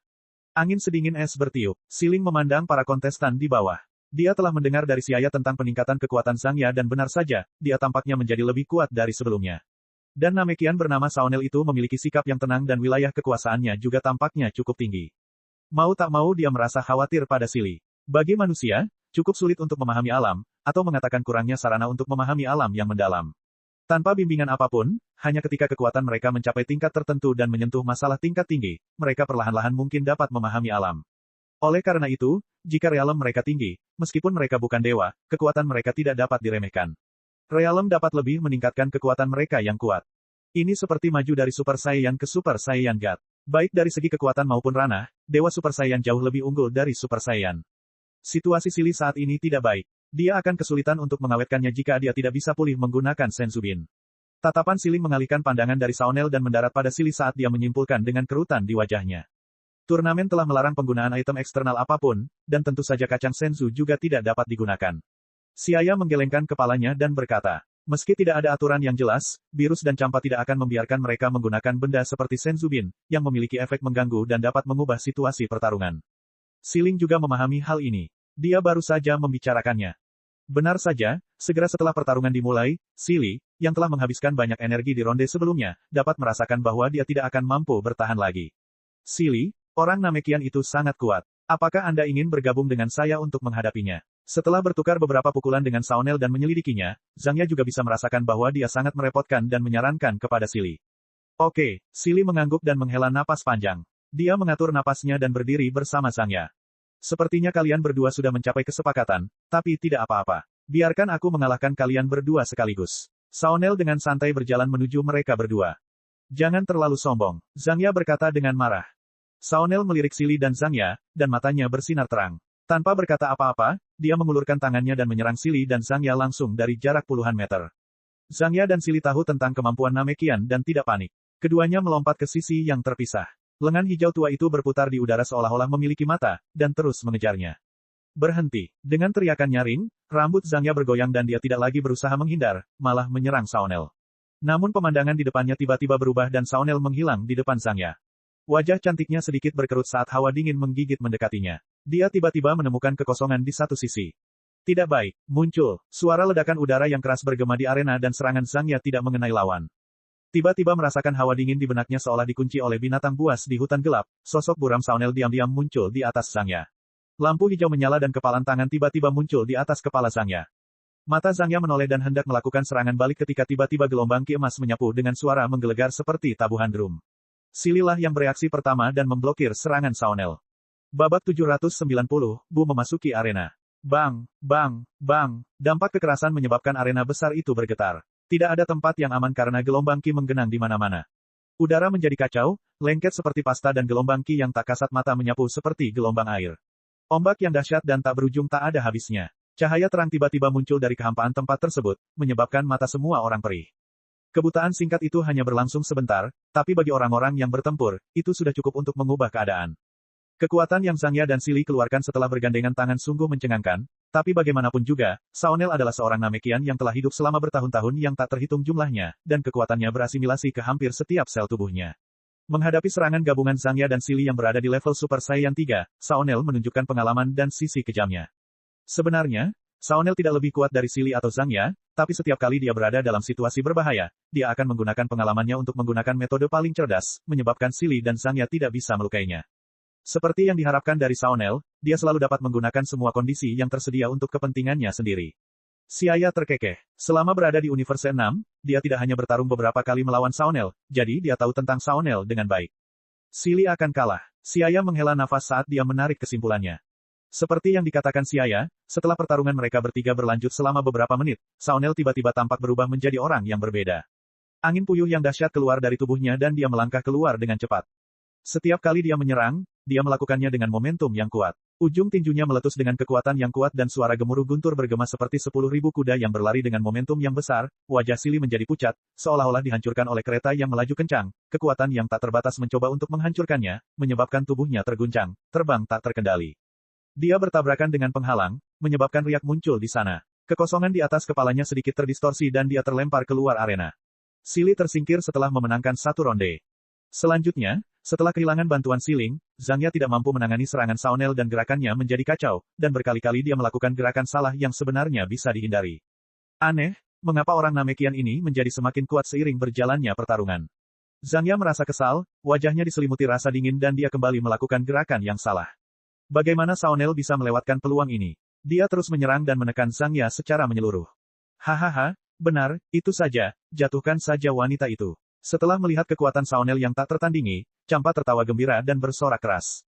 A: Angin sedingin es bertiup. Siling memandang para kontestan di bawah. Dia telah mendengar dari Siaya tentang peningkatan kekuatan Zhangya dan benar saja, dia tampaknya menjadi lebih kuat dari sebelumnya. Dan Namekian bernama Saonel itu memiliki sikap yang tenang dan wilayah kekuasaannya juga tampaknya cukup tinggi. Mau tak mau dia merasa khawatir pada Silly. Bagi manusia, cukup sulit untuk memahami alam, atau mengatakan kurangnya sarana untuk memahami alam yang mendalam. Tanpa bimbingan apapun, hanya ketika kekuatan mereka mencapai tingkat tertentu dan menyentuh masalah tingkat tinggi, mereka perlahan-lahan mungkin dapat memahami alam. Oleh karena itu, jika realem mereka tinggi, meskipun mereka bukan dewa, kekuatan mereka tidak dapat diremehkan. Realem dapat lebih meningkatkan kekuatan mereka yang kuat. Ini seperti maju dari Super Saiyan ke Super Saiyan God. Baik dari segi kekuatan maupun ranah, Dewa Super Saiyan jauh lebih unggul dari Super Saiyan. Situasi Silly saat ini tidak baik. Dia akan kesulitan untuk mengawetkannya jika dia tidak bisa pulih menggunakan Senzubin. Tatapan Silly mengalihkan pandangan dari Saunel dan mendarat pada Silly saat dia menyimpulkan dengan kerutan di wajahnya. Turnamen telah melarang penggunaan item eksternal apapun, dan tentu saja kacang Senzu juga tidak dapat digunakan. Siaya menggelengkan kepalanya dan berkata, meski tidak ada aturan yang jelas, Virus dan Champa tidak akan membiarkan mereka menggunakan benda seperti Senzubin, yang memiliki efek mengganggu dan dapat mengubah situasi pertarungan. Siling juga memahami hal ini. Dia baru saja membicarakannya. Benar saja, segera setelah pertarungan dimulai, Silly, yang telah menghabiskan banyak energi di ronde sebelumnya, dapat merasakan bahwa dia tidak akan mampu bertahan lagi. Silly, orang Namekian itu sangat kuat. Apakah Anda ingin bergabung dengan saya untuk menghadapinya? Setelah bertukar beberapa pukulan dengan Saunel dan menyelidikinya, Zhang Ya juga bisa merasakan bahwa dia sangat merepotkan dan menyarankan kepada Silly. Oke, Silly mengangguk dan menghela napas panjang. Dia mengatur napasnya dan berdiri bersama Zhang Ya. Sepertinya kalian berdua sudah mencapai kesepakatan, tapi tidak apa-apa. Biarkan aku mengalahkan kalian berdua sekaligus. Saunel dengan santai berjalan menuju mereka berdua. Jangan terlalu sombong, Zhang Ya berkata dengan marah. Saunel melirik Silly dan Zhang Ya, dan matanya bersinar terang. Tanpa berkata apa-apa, dia mengulurkan tangannya dan menyerang Silly dan Zhang Ya langsung dari jarak puluhan meter. Zhang Ya dan Silly tahu tentang kemampuan Namekian dan tidak panik. Keduanya melompat ke sisi yang terpisah. Lengan hijau tua itu berputar di udara seolah-olah memiliki mata, dan terus mengejarnya. Berhenti. Dengan teriakan nyaring, rambut Zhang Ya bergoyang dan dia tidak lagi berusaha menghindar, malah menyerang Saunel. Namun pemandangan di depannya tiba-tiba berubah dan Saunel menghilang di depan Zhang Ya. Wajah cantiknya sedikit berkerut saat hawa dingin menggigit mendekatinya. Dia tiba-tiba menemukan kekosongan di satu sisi. Tidak baik, muncul. Suara ledakan udara yang keras bergema di arena dan serangan Zhang Ya tidak mengenai lawan. Tiba-tiba merasakan hawa dingin di benaknya seolah dikunci oleh binatang buas di hutan gelap, sosok buram Saunel diam-diam muncul di atas Zhang Ya. Lampu hijau menyala dan kepalan tangan tiba-tiba muncul di atas kepala Zhang Ya. Mata Zhang Ya menoleh dan hendak melakukan serangan balik ketika tiba-tiba gelombang ki emas menyapu dengan suara menggelegar seperti tabuhan drum. Silly lah yang bereaksi pertama dan memblokir serangan Saunel. Babak 790, Bu memasuki arena. Bang, bang, bang, dampak kekerasan menyebabkan arena besar itu bergetar. Tidak ada tempat yang aman karena gelombang ki menggenang di mana-mana. Udara menjadi kacau, lengket seperti pasta dan gelombang ki yang tak kasat mata menyapu seperti gelombang air. Ombak yang dahsyat dan tak berujung tak ada habisnya. Cahaya terang tiba-tiba muncul dari kehampaan tempat tersebut, menyebabkan mata semua orang perih. Kebutaan singkat itu hanya berlangsung sebentar, tapi bagi orang-orang yang bertempur, itu sudah cukup untuk mengubah keadaan. Kekuatan yang Zhang Ya dan Silly keluarkan setelah bergandengan tangan sungguh mencengangkan, tapi bagaimanapun juga, Saunel adalah seorang Namekian yang telah hidup selama bertahun-tahun yang tak terhitung jumlahnya, dan kekuatannya berasimilasi ke hampir setiap sel tubuhnya. Menghadapi serangan gabungan Zhang Ya dan Silly yang berada di level Super Saiyan 3, Saunel menunjukkan pengalaman dan sisi kejamnya. Sebenarnya, Saunel tidak lebih kuat dari Silly atau Zhang Ya, tapi setiap kali dia berada dalam situasi berbahaya, dia akan menggunakan pengalamannya untuk menggunakan metode paling cerdas, menyebabkan Silly dan Zhang Ya tidak bisa melukainya. Seperti yang diharapkan dari Saunel, dia selalu dapat menggunakan semua kondisi yang tersedia untuk kepentingannya sendiri. Siaya terkekeh. Selama berada di Universe 6, dia tidak hanya bertarung beberapa kali melawan Saunel, jadi dia tahu tentang Saunel dengan baik. Silly akan kalah. Siaya menghela nafas saat dia menarik kesimpulannya. Seperti yang dikatakan Siaya, setelah pertarungan mereka bertiga berlanjut selama beberapa menit, Saunel tiba-tiba tampak berubah menjadi orang yang berbeda. Angin puyuh yang dahsyat keluar dari tubuhnya dan dia melangkah keluar dengan cepat. Setiap kali dia menyerang, dia melakukannya dengan momentum yang kuat. Ujung tinjunya meletus dengan kekuatan yang kuat dan suara gemuruh guntur bergema seperti 10.000 kuda yang berlari dengan momentum yang besar, wajah Silly menjadi pucat, seolah-olah dihancurkan oleh kereta yang melaju kencang, kekuatan yang tak terbatas mencoba untuk menghancurkannya, menyebabkan tubuhnya terguncang, terbang tak terkendali. Dia bertabrakan dengan penghalang, menyebabkan riak muncul di sana. Kekosongan di atas kepalanya sedikit terdistorsi dan dia terlempar keluar arena. Silly tersingkir setelah memenangkan satu ronde. Selanjutnya, setelah kehilangan bantuan Siling, Zhang Ya tidak mampu menangani serangan Saunel dan gerakannya menjadi kacau, dan berkali-kali dia melakukan gerakan salah yang sebenarnya bisa dihindari. Aneh, mengapa orang Namekian ini menjadi semakin kuat seiring berjalannya pertarungan. Zhang Ya merasa kesal, wajahnya diselimuti rasa dingin dan dia kembali melakukan gerakan yang salah. Bagaimana Saunel bisa melewatkan peluang ini? Dia terus menyerang dan menekan Zhang Ya secara menyeluruh. Hahaha, benar, itu saja, jatuhkan saja wanita itu. Setelah melihat kekuatan Saunel yang tak tertandingi, Champa tertawa gembira dan bersorak keras.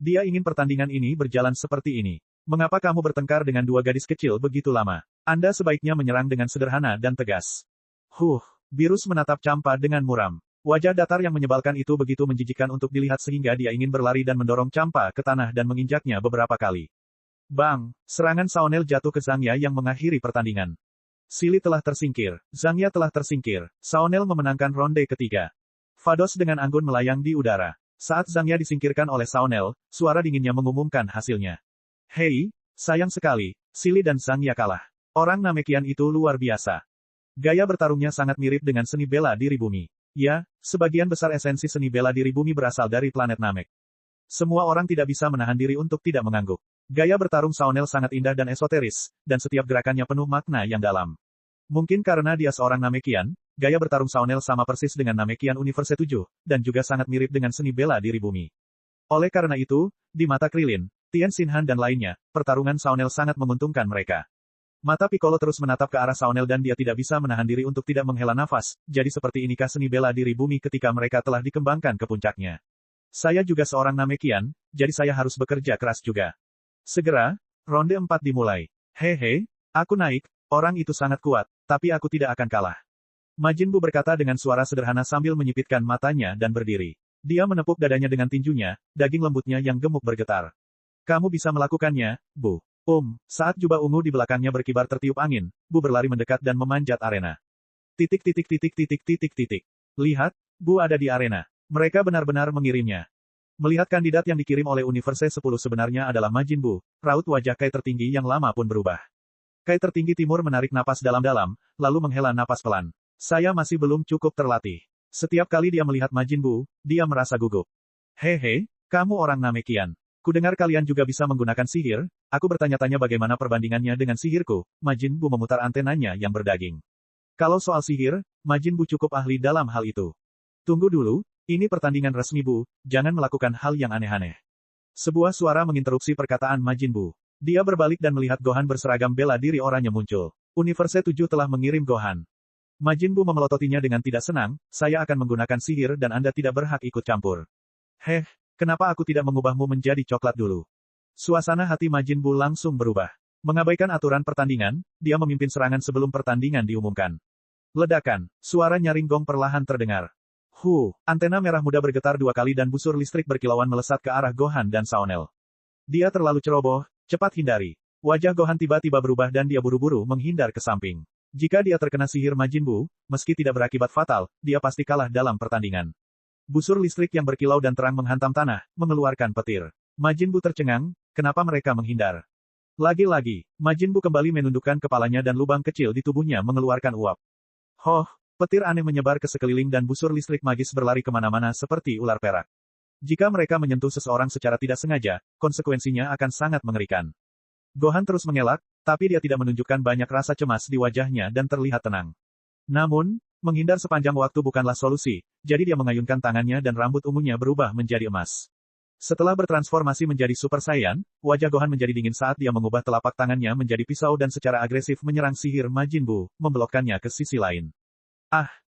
A: Dia ingin pertandingan ini berjalan seperti ini. Mengapa kamu bertengkar dengan dua gadis kecil begitu lama? Anda sebaiknya menyerang dengan sederhana dan tegas. Virus menatap Champa dengan muram. Wajah datar yang menyebalkan itu begitu menjijikkan untuk dilihat sehingga dia ingin berlari dan mendorong Champa ke tanah dan menginjaknya beberapa kali. Bang! Serangan Saonel jatuh ke Zhang Ya yang mengakhiri pertandingan. Sili telah tersingkir. Zhang Ya telah tersingkir. Saonel memenangkan ronde ketiga. Vados dengan anggun melayang di udara. Saat Zhang Ya disingkirkan oleh Saonel, suara dinginnya mengumumkan hasilnya. Hei, sayang sekali, Sili dan Zhang Ya kalah. Orang Namekian itu luar biasa. Gaya bertarungnya sangat mirip dengan seni bela diri bumi. Ya, sebagian besar esensi seni bela diri bumi berasal dari planet Namek. Semua orang tidak bisa menahan diri untuk tidak mengangguk. Gaya bertarung Saonel sangat indah dan esoteris, dan setiap gerakannya penuh makna yang dalam. Mungkin karena dia seorang Namekian, gaya bertarung Saonel sama persis dengan Namekian Universe 7, dan juga sangat mirip dengan seni bela diri bumi. Oleh karena itu, di mata Krilin, Tien Xinhan dan lainnya, pertarungan Saonel sangat menguntungkan mereka. Mata Piccolo terus menatap ke arah Saonel dan dia tidak bisa menahan diri untuk tidak menghela nafas, jadi seperti inikah seni bela diri bumi ketika mereka telah dikembangkan ke puncaknya. Saya juga seorang Namekian, jadi saya harus bekerja keras juga. Segera, ronde 4 dimulai. Hehe, aku naik, orang itu sangat kuat, tapi aku tidak akan kalah. Majin Buu berkata dengan suara sederhana sambil menyipitkan matanya dan berdiri. Dia menepuk dadanya dengan tinjunya, daging lembutnya yang gemuk bergetar. Kamu bisa melakukannya, Bu. Saat jubah ungu di belakangnya berkibar tertiup angin, Bu berlari mendekat dan memanjat arena. Lihat, Bu ada di arena. Mereka benar-benar mengirimnya. Melihat kandidat yang dikirim oleh Universe 10 sebenarnya adalah Majin Buu, raut wajah Kai tertinggi yang lama pun berubah. Kai tertinggi timur menarik napas dalam-dalam, lalu menghela napas pelan. Saya masih belum cukup terlatih. Setiap kali dia melihat Majin Buu, dia merasa gugup. Hehe, kamu orang Namekian. Kudengar kalian juga bisa menggunakan sihir, aku bertanya-tanya bagaimana perbandingannya dengan sihirku. Majin Buu memutar antenanya yang berdaging. Kalau soal sihir, Majin Buu cukup ahli dalam hal itu. Tunggu dulu, ini pertandingan resmi Bu, jangan melakukan hal yang aneh-aneh. Sebuah suara menginterupsi perkataan Majin Buu. Dia berbalik dan melihat Gohan berseragam bela diri oranye muncul. Universe 7 telah mengirim Gohan. Majin Buu memelototinya dengan tidak senang, saya akan menggunakan sihir dan Anda tidak berhak ikut campur. Kenapa aku tidak mengubahmu menjadi coklat dulu? Suasana hati Majin Buu langsung berubah. Mengabaikan aturan pertandingan, dia memimpin serangan sebelum pertandingan diumumkan. Ledakan, suara nyaring gong perlahan terdengar. Antena merah muda bergetar 2 kali dan busur listrik berkilauan melesat ke arah Gohan dan Saonel. Dia terlalu ceroboh, cepat hindari. Wajah Gohan tiba-tiba berubah dan dia buru-buru menghindar ke samping. Jika dia terkena sihir Majin Buu, meski tidak berakibat fatal, dia pasti kalah dalam pertandingan. Busur listrik yang berkilau dan terang menghantam tanah, mengeluarkan petir. Majin Buu tercengang, kenapa mereka menghindar? Lagi-lagi, Majin Buu kembali menundukkan kepalanya dan lubang kecil di tubuhnya mengeluarkan uap. Petir aneh menyebar ke sekeliling dan busur listrik magis berlari kemana-mana seperti ular perak. Jika mereka menyentuh seseorang secara tidak sengaja, konsekuensinya akan sangat mengerikan. Gohan terus mengelak, tapi dia tidak menunjukkan banyak rasa cemas di wajahnya dan terlihat tenang. Namun, menghindar sepanjang waktu bukanlah solusi, jadi dia mengayunkan tangannya dan rambut ungunya berubah menjadi emas. Setelah bertransformasi menjadi Super Saiyan, wajah Gohan menjadi dingin saat dia mengubah telapak tangannya menjadi pisau dan secara agresif menyerang sihir Majin Buu, membelokkannya ke sisi lain.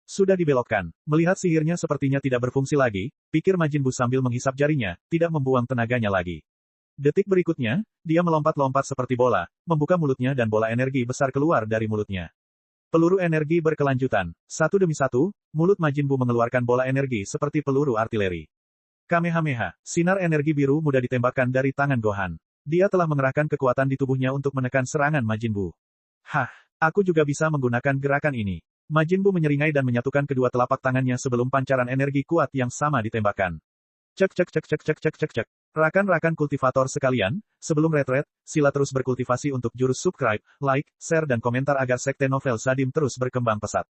A: Sudah dibelokkan. Melihat sihirnya sepertinya tidak berfungsi lagi, pikir Majin Buu sambil menghisap jarinya, tidak membuang tenaganya lagi. Detik berikutnya, dia melompat-lompat seperti bola, membuka mulutnya dan bola energi besar keluar dari mulutnya. Peluru energi berkelanjutan. Satu demi satu, mulut Majin Buu mengeluarkan bola energi seperti peluru artileri. Kamehameha, sinar energi biru mudah ditembakkan dari tangan Gohan. Dia telah mengerahkan kekuatan di tubuhnya untuk menekan serangan Majin Buu. Aku juga bisa menggunakan gerakan ini. Majin Buu menyeringai dan menyatukan kedua telapak tangannya sebelum pancaran energi kuat yang sama ditembakkan. Cek. Rakan-rakan kultivator sekalian, sebelum retret, sila terus berkultivasi untuk jurus subscribe, like, share dan komentar agar sekte novel Sadim terus berkembang pesat.